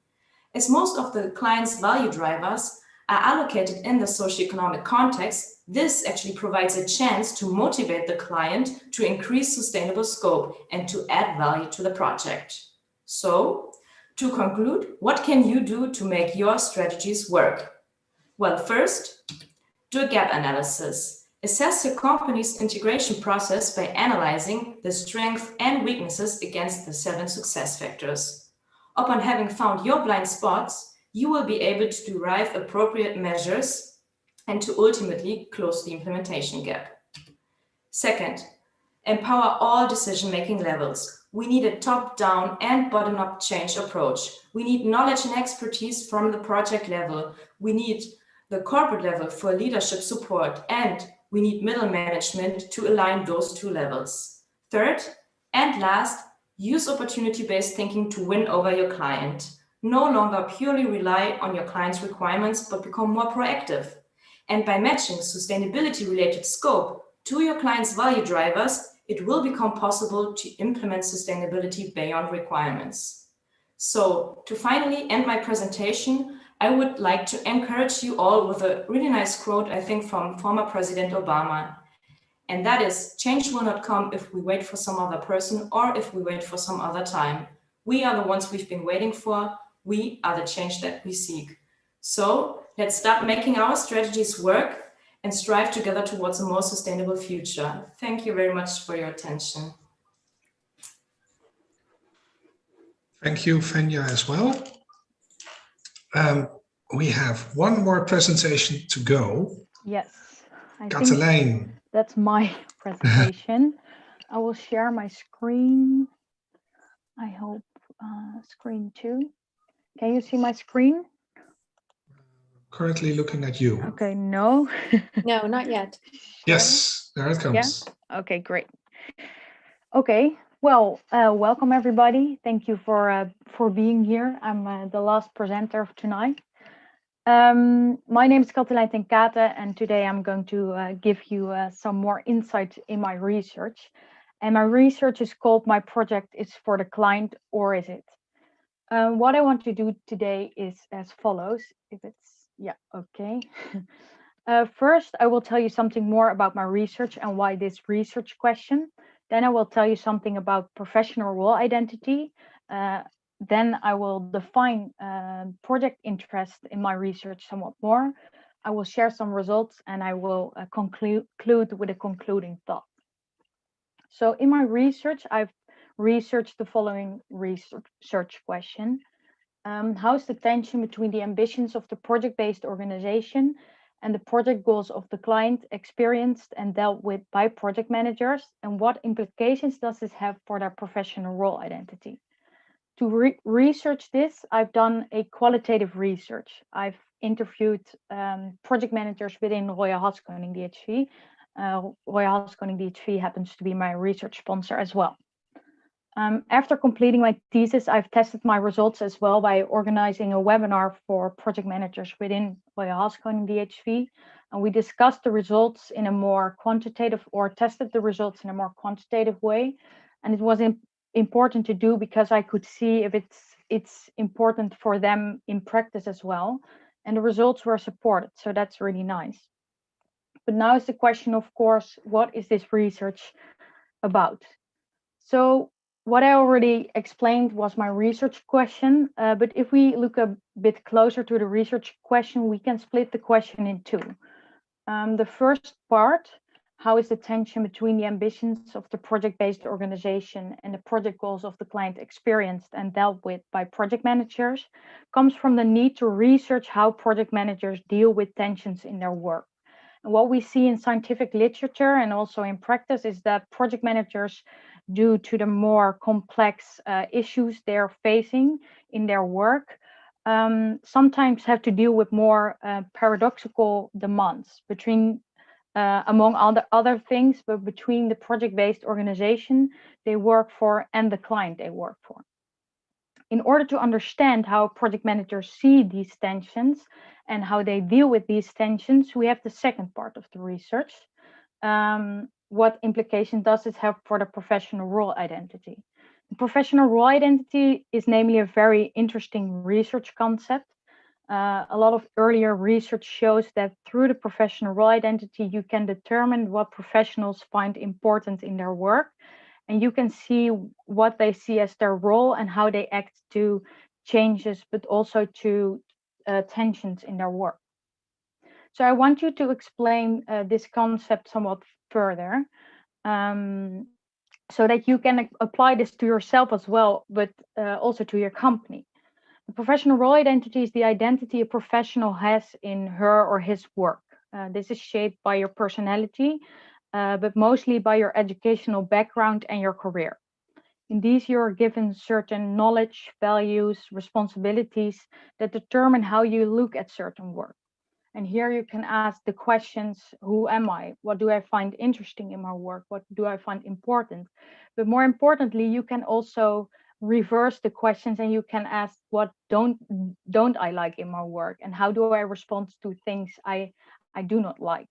As most of the client's value drivers are allocated in the socioeconomic context, this actually provides a chance to motivate the client to increase sustainable scope and to add value to the project. So, to conclude, what can you do to make your strategies work? Well, first, do a gap analysis. Assess your company's integration process by analyzing the strengths and weaknesses against the 7 success factors. Upon having found your blind spots, you will be able to derive appropriate measures and to ultimately close the implementation gap. Second, empower all decision-making levels. We need a top-down and bottom-up change approach. We need knowledge and expertise from the project level. We need the corporate level for leadership support, and we need middle management to align those 2 levels. Third, and last, use opportunity-based thinking to win over your client. No longer purely rely on your client's requirements, but become more proactive. And by matching sustainability-related scope to your client's value drivers, it will become possible to implement sustainability beyond requirements. So, to finally end my presentation, I would like to encourage you all with a really nice quote, I think, from former President Obama. And that is, change will not come if we wait for some other person or if we wait for some other time. We are the ones we've been waiting for. We are the change that we seek. So let's start making our strategies work and strive together towards a more sustainable future. Thank you very much for your attention. Thank you, Fenja, as well. We have one more presentation to go. Yes, I Katalijn. think that's my presentation. I will share my screen. I hope screen 2. Can you see my screen? Currently looking at you. Okay, no. No, not yet. Yes, there it comes. Yeah? Okay, great. Okay, well, welcome everybody. Thank you for being here. I'm the last presenter of tonight. My name is Katalijn ten Kate, and today I'm going to give you some more insight in my research. And my research is called My Project is for the Client, or is it? What I want to do today is as follows. If it's, yeah, okay. First, I will tell you something more about my research and why this research question. Then I will tell you something about professional role identity. Then I will define project interest in my research somewhat more. I will share some results and I will conclude with a concluding thought. So in my research, I've researched the following research question. How's the tension between the ambitions of the project-based organization and the project goals of the client experienced and dealt with by project managers, and what implications does this have for their professional role identity? To research this, I've done a qualitative research. I've interviewed project managers within Royal Haskoning DHV. Royal Haskoning DHV happens to be my research sponsor as well. After completing my thesis, I've tested my results as well by organizing a webinar for project managers within Royal Haskoning DHV. And we discussed the results in a more quantitative, or tested the results in a more quantitative way. And it was important to do because I could see if it's important for them in practice as well. And the results were supported, so that's really nice. But now is the question, of course, what is this research about? So what I already explained was my research question, but if we look a bit closer to the research question, we can split the question in two. The first part, how is the tension between the ambitions of the project-based organization and the project goals of the client experienced and dealt with by project managers, comes from the need to research how project managers deal with tensions in their work. And what we see in scientific literature and also in practice is that project managers, due to the more complex issues they're facing in their work, sometimes have to deal with more paradoxical demands between, among other things, but between the project-based organization they work for and the client they work for. In order to understand how project managers see these tensions and how they deal with these tensions, we have the second part of the research. What implication does it have for the professional role identity? The professional role identity is namely a very interesting research concept. A lot of earlier research shows that through the professional role identity, you can determine what professionals find important in their work, and you can see what they see as their role and how they act to changes, but also to tensions in their work. So I want you to explain this concept somewhat further, so that you can apply this to yourself as well, but also to your company. The professional role identity is the identity a professional has in her or his work. This is shaped by your personality, but mostly by your educational background and your career. In these, you're given certain knowledge, values, responsibilities that determine how you look at certain work. And here you can ask the questions, who am I? What do I find interesting in my work? What do I find important? But more importantly, you can also reverse the questions and you can ask, what don't I like in my work? And how do I respond to things I do not like?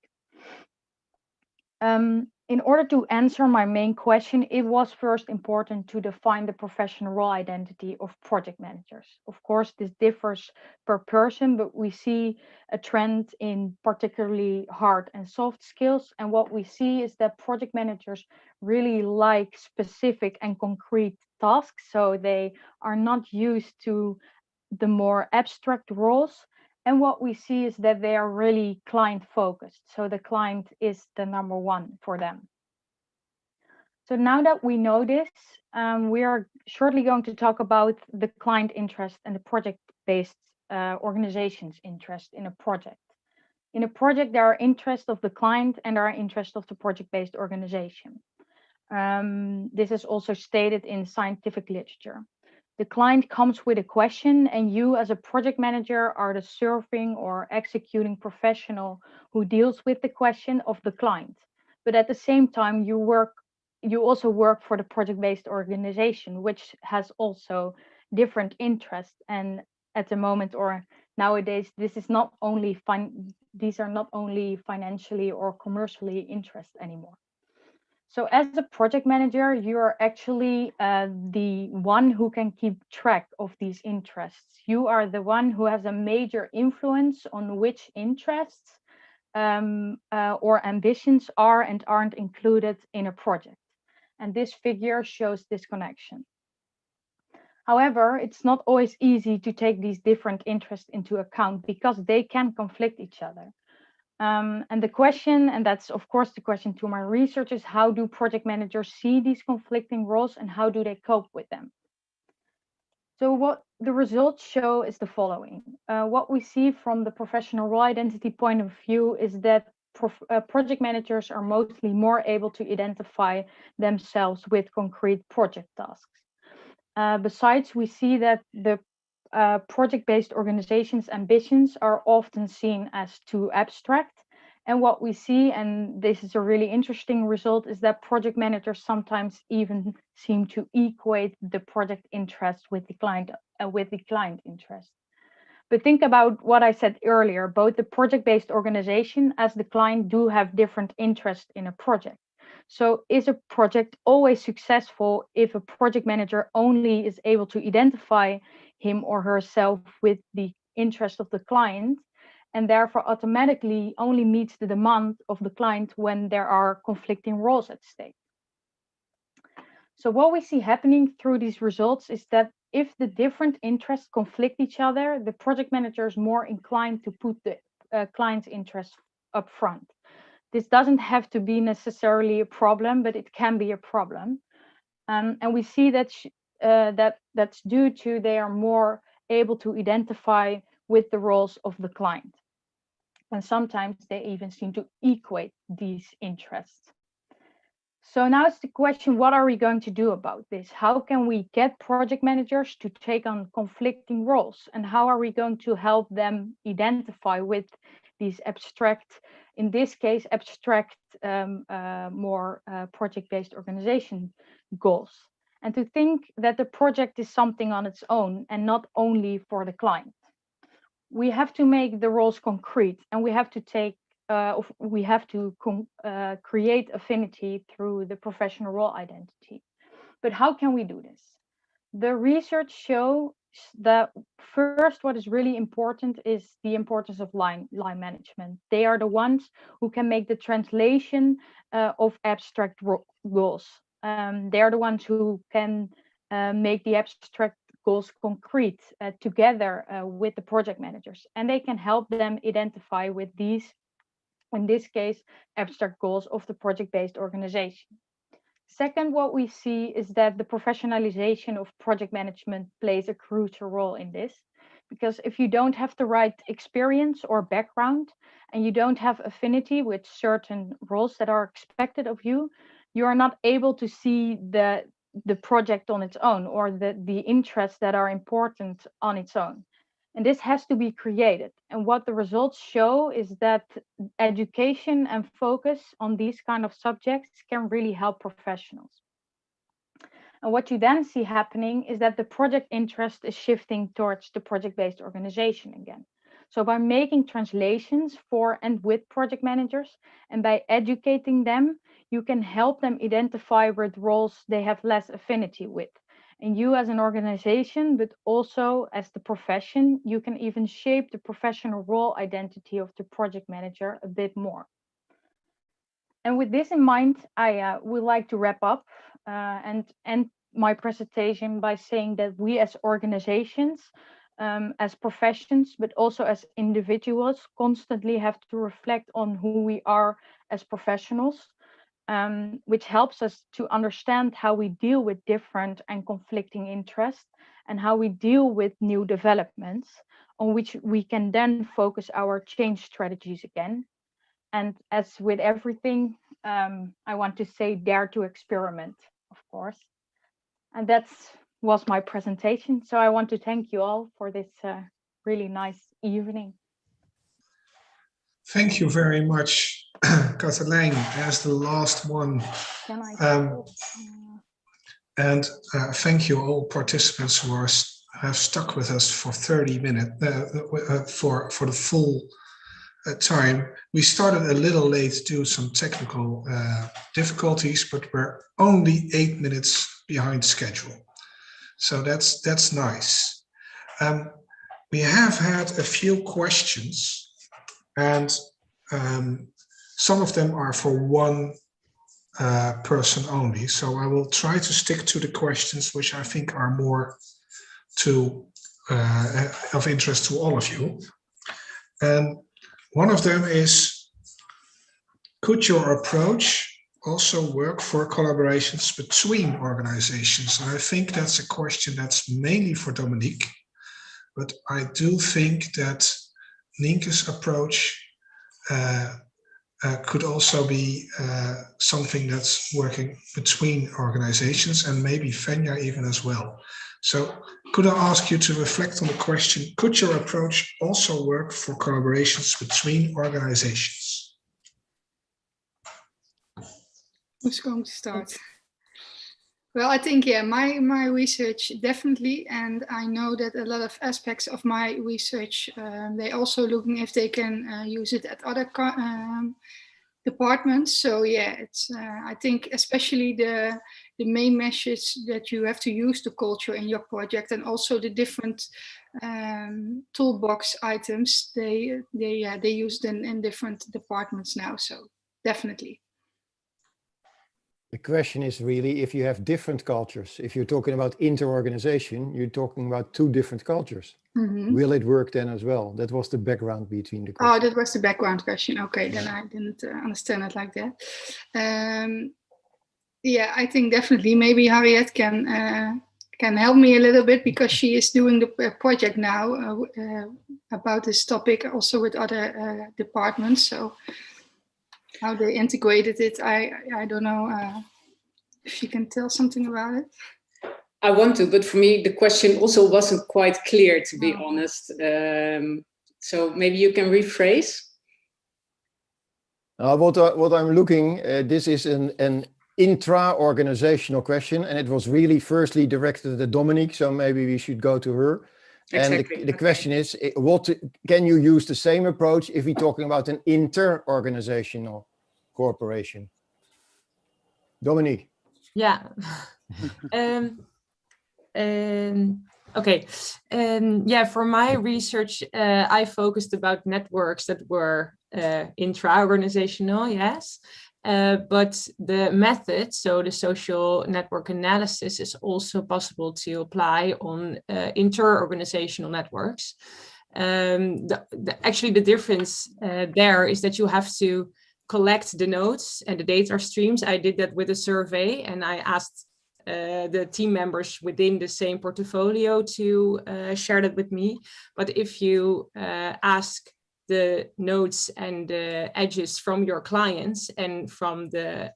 In order to answer my main question, it was first important to define the professional role identity of project managers. Of course, this differs per person, but we see a trend in particularly hard and soft skills. And what we see is that project managers really like specific and concrete tasks. So they are not used to the more abstract roles. And what we see is that they are really client focused. So the client is the number one for them. So now that we know this, we are shortly going to talk about the client interest and the project-based organization's interest in a project. In a project, there are interests of the client and there are interests of the project-based organization. This is also stated in scientific literature. The client comes with a question and you as a project manager are the serving or executing professional who deals with the question of the client. But at the same time, you also work for the project-based organization, which has also different interests. And at the moment or nowadays, these are not only financially or commercially interested anymore. So as a project manager, you are actually the one who can keep track of these interests. You are the one who has a major influence on which interests or ambitions are and aren't included in a project. And this figure shows this connection. However, it's not always easy to take these different interests into account because they can conflict each other. And the question, and that's of course the question to my research, is how do project managers see these conflicting roles and how do they cope with them? So what the results show is the following. What we see from the professional role identity point of view is that project managers are mostly more able to identify themselves with concrete project tasks. Besides, we see that the project-based organizations' ambitions are often seen as too abstract. And what we see, and this is a really interesting result, is that project managers sometimes even seem to equate the project interest with the client interest. But think about what I said earlier, both the project-based organization as the client do have different interests in a project. So is a project always successful if a project manager only is able to identify him or herself with the interest of the client and therefore automatically only meets the demand of the client when there are conflicting roles at stake. So what we see happening through these results is that if the different interests conflict each other, the project manager is more inclined to put the client's interests up front. This doesn't have to be necessarily a problem, but it can be a problem. And we see that that's due to they are more able to identify with the roles of the client. And sometimes they even seem to equate these interests. So now it's the question, what are we going to do about this? How can we get project managers to take on conflicting roles? And how are we going to help them identify with these abstract, in this case, abstract, more project-based organization goals? And to think that the project is something on its own and not only for the client. We have to make the roles concrete, and we have to create affinity through the professional role identity. But how can we do this? The research shows that first, what is really important is the importance of line management. They are the ones who can make the translation of abstract goals. They are the ones who can make the abstract goals concrete together with the project managers, and they can help them identify with these, in this case, abstract goals of the project-based organization. Second, what we see is that the professionalization of project management plays a crucial role in this, because if you don't have the right experience or background, and you don't have affinity with certain roles that are expected of you, you are not able to see the project on its own, or the interests that are important on its own. And this has to be created. And what the results show is that education and focus on these kind of subjects can really help professionals. And what you then see happening is that the project interest is shifting towards the project-based organization again. So by making translations for and with project managers, and by educating them, you can help them identify with roles they have less affinity with. And you as an organization, but also as the profession, you can even shape the professional role identity of the project manager a bit more. And with this in mind, I would like to wrap up and end my presentation by saying that we as organizations, as professions, but also as individuals, constantly have to reflect on who we are as professionals, which helps us to understand how we deal with different and conflicting interests, and how we deal with new developments, on which we can then focus our change strategies again. And as with everything, I want to say, dare to experiment, of course. And that was my presentation. So I want to thank you all for this really nice evening. Thank you very much, Katelijn, as the last one. Can I and thank you all participants who have stuck with us for 30 minutes, for the full time. We started a little late due to some technical difficulties, but we're only 8 minutes behind schedule. So that's nice. We have had a few questions, and some of them are for one person only. So I will try to stick to the questions which I think are more of interest to all of you. And one of them is, could your approach also work for collaborations between organizations? And I think that's a question that's mainly for Dominique, but I do think that Nienke's approach could also be something that's working between organizations, and maybe Fenya even as well. So could I ask you to reflect on the question, could your approach also work for collaborations between organizations? Who's going to start? Well, I think, yeah, my research definitely, and I know that a lot of aspects of my research, they also looking if they can use it at other departments. So yeah, it's I think especially the the main message that you have to use the culture in your project, and also the different toolbox items they use them in different departments now. So definitely. The question is really if you have different cultures. If you're talking about inter-organization, you're talking about two different cultures. Mm-hmm. Will it work then as well? That was the background between the Oh, questions. that was the background question. Okay, then I didn't understand it like that. Yeah, I think definitely maybe Harriet can help me a little bit, because she is doing the project now about this topic also with other departments. So how they integrated it, I don't know if she can tell something about it. I want to, but for me, the question also wasn't quite clear, to be honest. So maybe you can rephrase. What I'm looking, this is an intra-organizational question, and it was really firstly directed at Dominique, so maybe we should go to her. Exactly. And the question is, what can you use the same approach if we're talking about an inter-organizational cooperation? Dominique. Yeah. Okay. Yeah, for my research, I focused about networks that were intra-organizational, yes. But the method, so the social network analysis, is also possible to apply on inter-organizational networks. Actually, the difference there is that you have to collect the nodes and the data streams. I did that with a survey, and I asked the team members within the same portfolio to share that with me. But if you ask the nodes and the edges from your clients and from the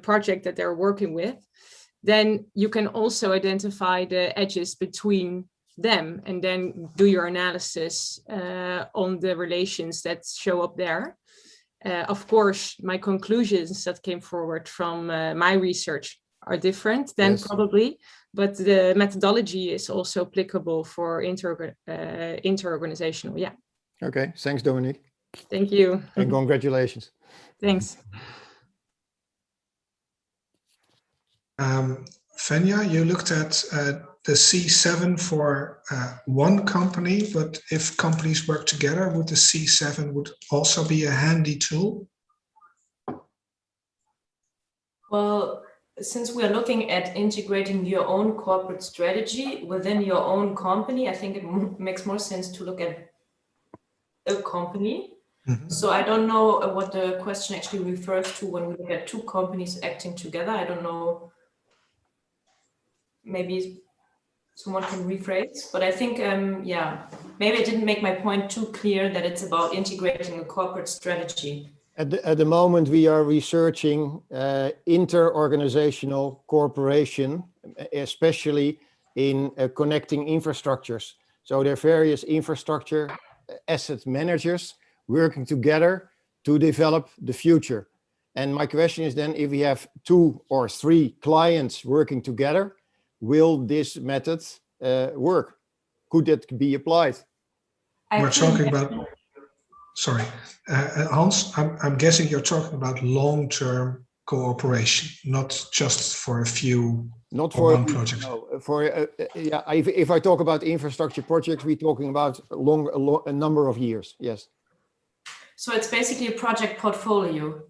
project that they're working with, then you can also identify the edges between them and then do your analysis on the relations that show up there. Of course, my conclusions that came forward from my research are different than probably, but the methodology is also applicable for inter-organizational, yeah. Okay, thanks, Dominique. Thank you. And congratulations. Thanks. Fenya, you looked at the C7 for one company, but if companies work together, would the C7 would also be a handy tool? Well, since we're looking at integrating your own corporate strategy within your own company, I think it makes more sense to look at a company. Mm-hmm. So I don't know what the question actually refers to when we look at two companies acting together. I don't know. Maybe someone can rephrase, but I think, yeah, maybe I didn't make my point too clear that it's about integrating a corporate strategy. At the moment, we are researching inter-organizational cooperation, especially in connecting infrastructures. So there are various infrastructure asset managers working together to develop the future. And my question is then, if we have 2 or 3 clients working together, will this method work? Could that be applied? We're talking about, sorry, Hans, I'm guessing you're talking about long-term cooperation, not just for a few, not for one project. No, for yeah. If I talk about infrastructure projects, we're talking about a number of years. Yes. So it's basically a project portfolio.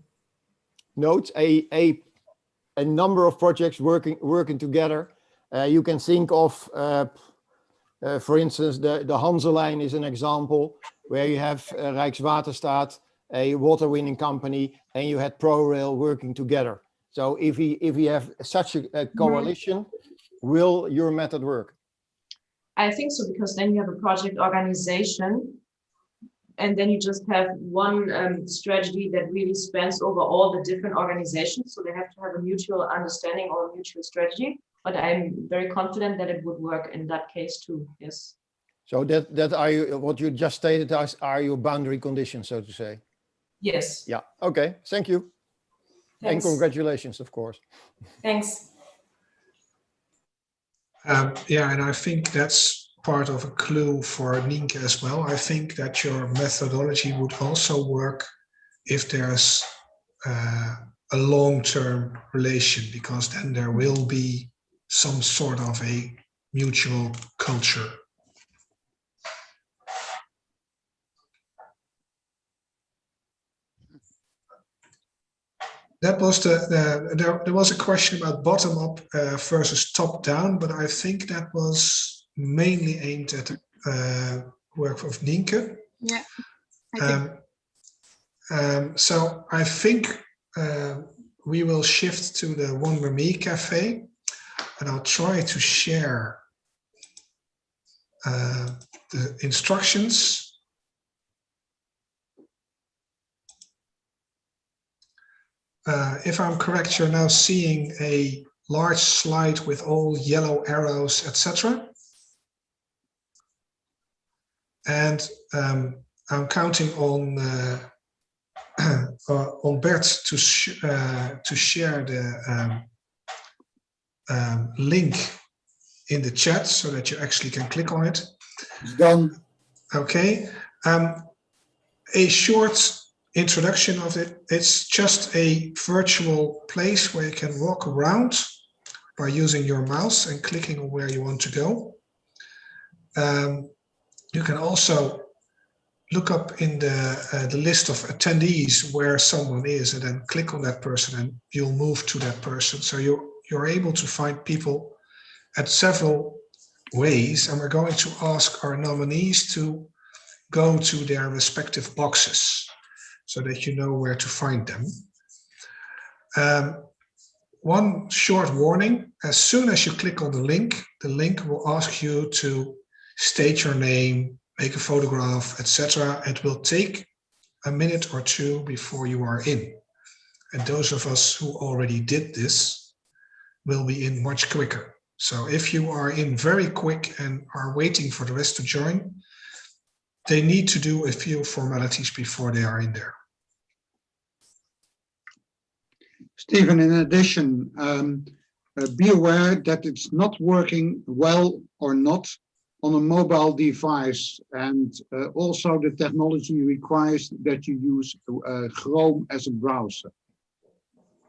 No, it's a number of projects working together. You can think of, for instance, the Hanselijn is an example where you have Rijkswaterstaat, a water winning company, and you had ProRail working together. So if we have such a coalition, will your method work? I think so, because then you have a project organization, and then you just have one strategy that really spans over all the different organizations. So they have to have a mutual understanding or a mutual strategy. But I'm very confident that it would work in that case too. Yes. So that are you, what you just stated are your boundary conditions, so to say. Yes. Yeah. Okay. Thank you. Thanks. And congratulations, of course. Thanks. Yeah, and I think that's part of a clue for Nienke as well. I think that your methodology would also work if there's a a long-term relation, because then there will be some sort of a mutual culture. That was there was a question about bottom up versus top down, but I think that was mainly aimed at the work of Nienke. Yeah. So I think we will shift to the One More Me Cafe, and I'll try to share the instructions. If I'm correct, you're now seeing a large slide with all yellow arrows, etc. And I'm counting on Bert to share the link in the chat so that you actually can click on it. It's done. Okay. A short introduction of it. It's just a virtual place where you can walk around by using your mouse and clicking on where you want to go. You can also look up in the list of attendees where someone is, and then click on that person and you'll move to that person. So you're able to find people at several ways, and we're going to ask our nominees to go to their respective boxes so that you know where to find them. One short warning: as soon as you click on the link will ask you to state your name, make a photograph, etc. It will take a minute or two before you are in. And those of us who already did this will be in much quicker. So if you are in very quick and are waiting for the rest to join, they need to do a few formalities before they are in there. Stephen, in addition, be aware that it's not working well or not on a mobile device, and also the technology requires that you use Chrome as a browser.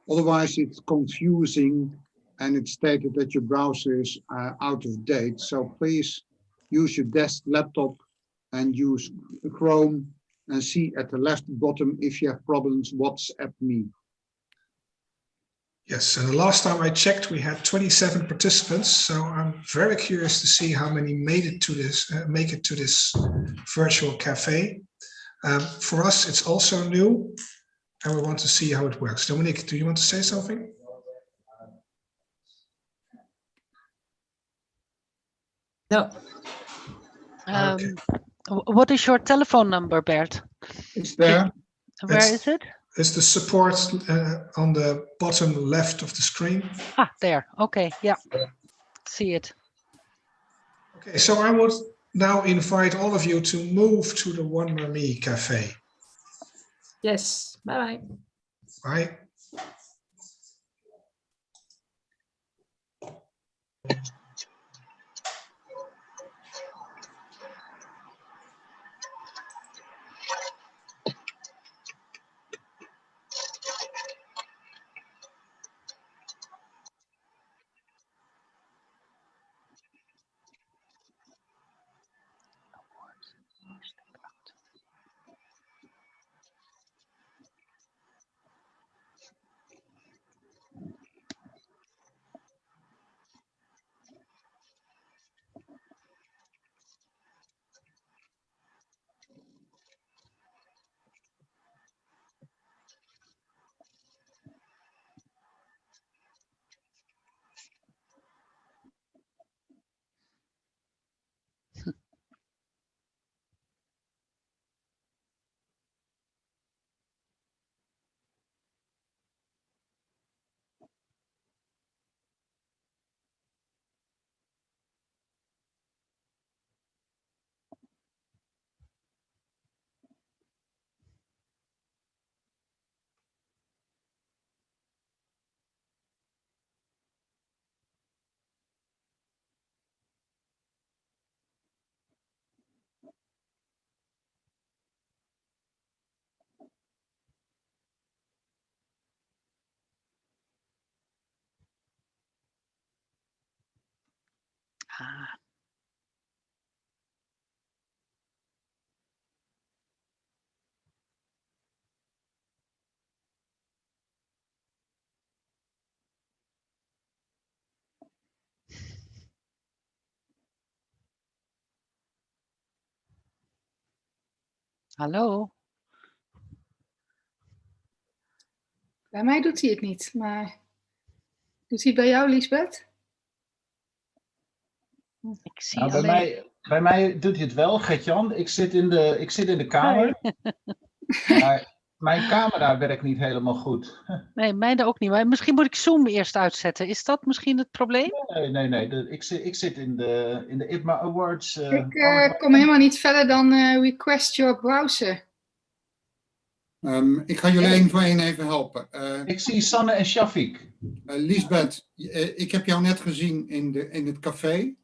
Otherwise, it's confusing, and it's stated that your browser is out of date. So please use your desk laptop and use Chrome, and see at the left bottom if you have problems, WhatsApp me. Yes, and the last time I checked, we had 27 participants. So I'm very curious to see how many made it to this, make it to this virtual cafe. For us, it's also new, and we want to see how it works. Dominique, do you want to say something? No. Okay. What is your telephone number, Bert? It's there. Where is it? It's the support on the bottom left of the screen. Ah, there. Okay, yeah. See it. Okay, so I would now invite all of you to move to the One More Me Cafe. Yes, bye-bye. Bye. Hallo? Bij mij doet hij het niet, maar doet hij het bij jou, Liesbeth? Ik zie Nou, alleen... bij mij doet hij het wel, Gert-Jan. Ik zit in de kamer. Maar mijn camera werkt niet helemaal goed. Nee, mijne ook niet. Maar misschien moet ik Zoom eerst uitzetten. Is dat misschien het probleem? Nee. Ik zit in de IPMA Awards. Ik kom helemaal niet verder dan request your browser. Ik ga jullie één voor één even helpen. Ik zie Sanne en Shafiq. Liesbeth, ik heb jou net gezien in het café.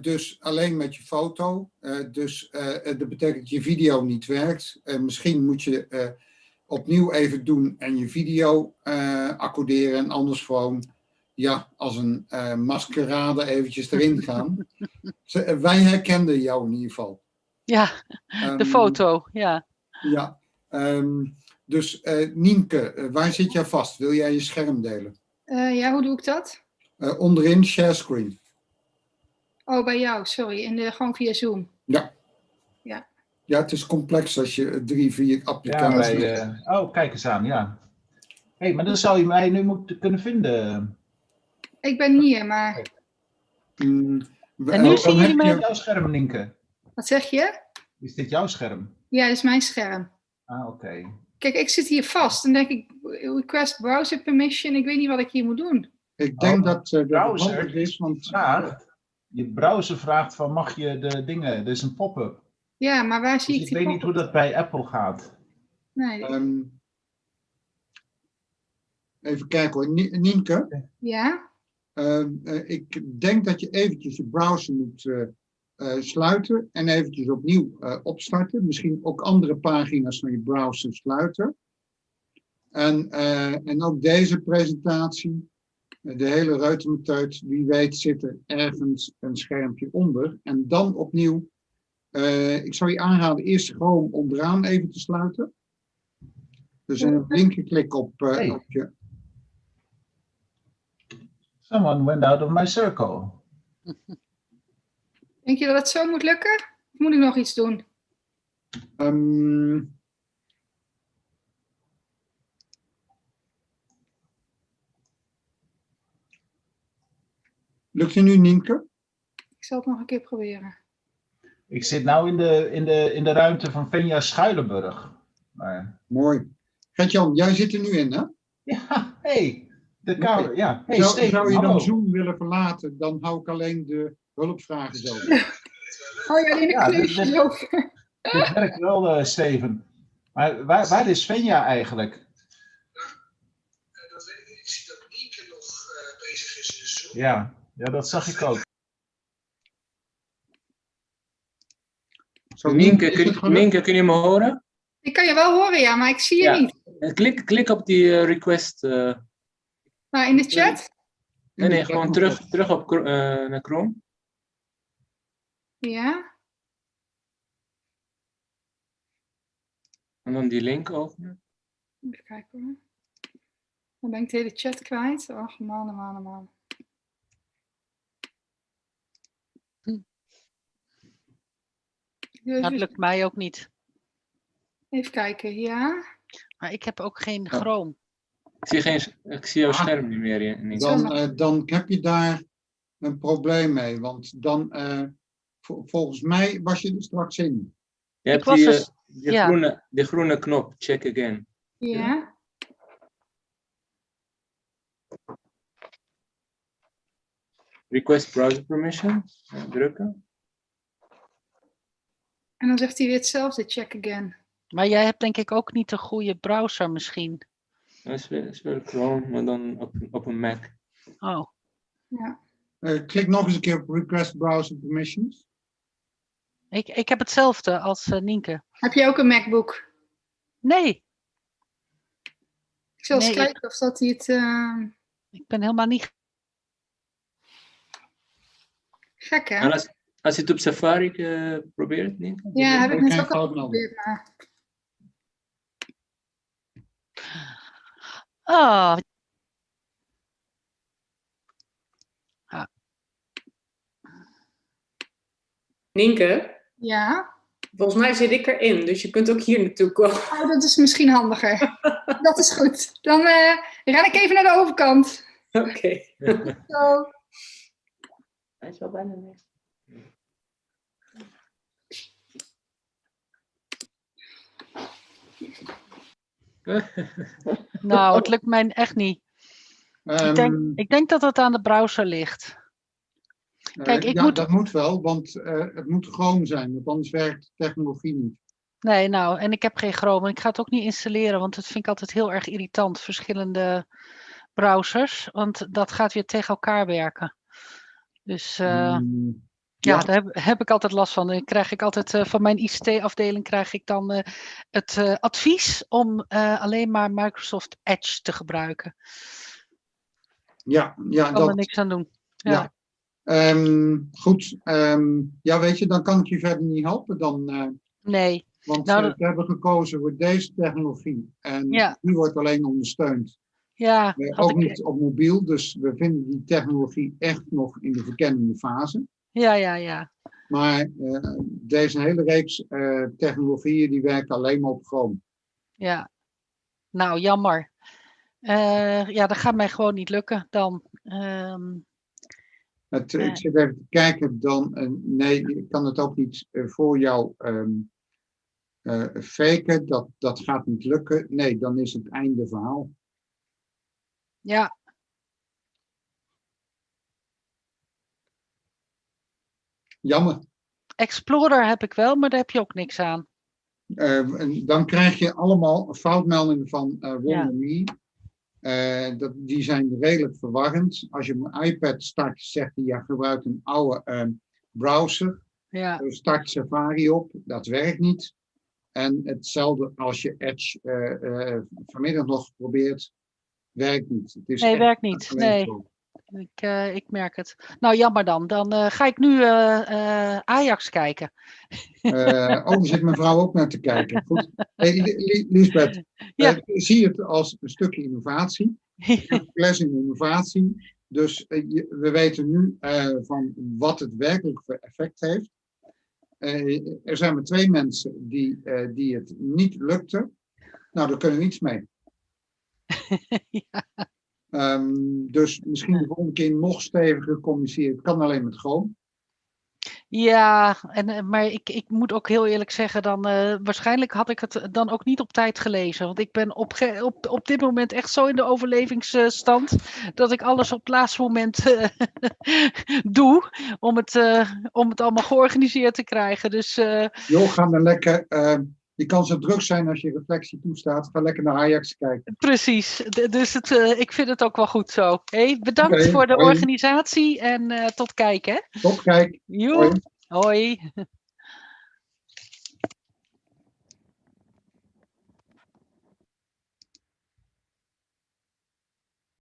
Dus alleen met je foto. Dat betekent dat je video niet werkt. Misschien moet je opnieuw even doen en je video accorderen. En anders gewoon als een maskerade eventjes erin gaan. Wij herkenden jou in ieder geval. Ja, de foto, ja. Ja. Dus Nienke, waar zit jij vast? Wil jij je scherm delen? Ja, hoe doe ik dat? Onderin share screen. Oh, bij jou, sorry. Gewoon via Zoom. Ja. Ja. Ja, het is complex als je 3, 4 applicaties hebt. Oh, kijk eens aan, ja. Hé, maar dan zou je mij nu moeten kunnen vinden. Ik ben hier, maar... En nu zien jullie mij... Jouw scherm, Nienke. Wat zeg je? Is dit jouw scherm? Ja, dat is mijn scherm. Oké. Kijk, ik zit hier vast. Dan denk ik, request browser permission. Ik weet niet wat ik hier moet doen. Ik denk dat de dat handig is, want... Je browser vraagt van mag je de dingen, er is een pop-up. Ja, maar waar zie Dus ik ik die weet niet hoe dat bij Apple gaat. Nee. Even kijken hoor. Nienke? Ja? Ik denk dat je eventjes je browser moet sluiten en eventjes opnieuw opstarten. Misschien ook andere pagina's van je browser sluiten. En ook deze presentatie, de hele reutemeteut, wie weet zit er ergens een schermpje onder. En dan opnieuw, ik zou je aanraden eerst Chrome onderaan even te sluiten. Dus een linkerklik op je... Someone went out of my circle. Denk je dat het zo moet lukken? Of moet ik nog iets doen? Lukt het nu, Nienke? Ik zal het nog een keer proberen. Ik zit nou in de ruimte van Venja Schuilenburg. Maar... Mooi. Gert-Jan, jij zit er nu in, hè? Ja, de kamer, ja. Hey, Steven, zou je hallo. dan Zoom willen verlaten, dan hou ik alleen de hulpvragen zo. Oh ja, alleen een kneusje over. Dit werkt wel, Steven. Maar waar is Venja eigenlijk? Dat weet ik niet. Ik zie dat Nienke nog bezig is in de Zoom. Ja, dat zag ik ook. Nienke, kun je me horen? Ik kan je wel horen, ja, maar ik zie je niet. Klik op die request. Maar in de chat? Nee, gewoon terug op naar Chrome. Ja. En dan die link openen. Even kijken hoor. Dan ben ik de hele chat kwijt. Och, man. Dat lukt mij ook niet. Even kijken, ja. Maar ik heb ook geen Chrome. Ik zie jouw scherm niet meer. Dan heb je daar een probleem mee. Want dan, volgens mij was je er straks in. Je hebt die groene knop, check again. Ja. Request browser permission. Drukken. En dan zegt hij weer hetzelfde, check again. Maar jij hebt denk ik ook niet de goede browser misschien. Dat is wel Chrome, maar dan op een Mac. Oh. Ja. Klik nog eens een keer op request browser permissions. Ik heb hetzelfde als Nienke. Heb je ook een MacBook? Nee. Ik zal eens kijken of dat hij het... Ik ben helemaal niet... Gek, hè? En als je het op Safari probeert, niet? Ja, heb ik net geen ook al fout melden. geprobeerd. Maar... Oh. Nienke, Ja? volgens mij zit ik erin, dus je kunt ook hier naartoe komen. Oh, dat is misschien handiger. Dat is goed. Dan ren ik even naar de overkant. Oké. Zo. Hij is wel bijna weg. Nou, het lukt mij echt niet. Ik denk dat het aan de browser ligt. Kijk, dat moet wel, want het moet Chrome zijn, want anders werkt de technologie niet. Nee, nou, en ik heb geen Chrome en ik ga het ook niet installeren, want dat vind ik altijd heel erg irritant, verschillende browsers, want dat gaat weer tegen elkaar werken. Dus ja, daar heb ik altijd last van. Dan krijg ik altijd van mijn ICT-afdeling krijg ik dan het advies om alleen maar Microsoft Edge te gebruiken. Ja, Ik kan er niks aan doen. Ja. Goed, ja, weet je, dan kan ik je verder niet helpen dan. Nee. Want we hebben gekozen voor deze technologie en die wordt alleen ondersteund. Ja, ook niet op mobiel, dus we vinden die technologie echt nog in de verkennende fase. Ja. Maar deze hele reeks technologieën die werken alleen maar op Chrome. Ja, nou jammer. Ja, dat gaat mij gewoon niet lukken dan. Ik zit even te kijken, dan nee, ik kan het ook niet voor jou faken, dat gaat niet lukken. Nee, dan is het einde verhaal. Ja. Jammer. Explorer heb ik wel, maar daar heb je ook niks aan. Dan krijg je allemaal foutmeldingen van WonderMe. Die zijn redelijk verwarrend. Als je een iPad start, zegt hij, ja, gebruik een oude browser. Ja. Start Safari op, dat werkt niet. En hetzelfde als je Edge vanmiddag nog geprobeerd, werkt niet. Het is echt werkt niet. Nee. Ik merk het. Nou, jammer dan. Dan ga ik nu Ajax kijken. Daar zit mijn vrouw ook naar te kijken. Goed. Hey, Liesbeth, zie het als een stukje innovatie. Les in innovatie. Dus we weten nu van wat het werkelijk voor effect heeft. Er zijn maar 2 mensen die het niet lukte. Nou, daar kunnen we niets mee. Dus misschien de volgende keer nog steviger communiceren. Het kan alleen met Chrome. Ja, maar ik moet ook heel eerlijk zeggen, dan waarschijnlijk had ik het dan ook niet op tijd gelezen. Want ik ben op dit moment echt zo in de overlevingsstand dat ik alles op het laatste moment doe om het allemaal georganiseerd te krijgen. Dus, joh, ga dan lekker. Je kan zo druk zijn als je reflectie toestaat. Ga lekker naar Ajax kijken. Precies, dus ik vind het ook wel goed zo. Hey, bedankt voor de organisatie en tot kijk, hè? Tot kijk. Hoi.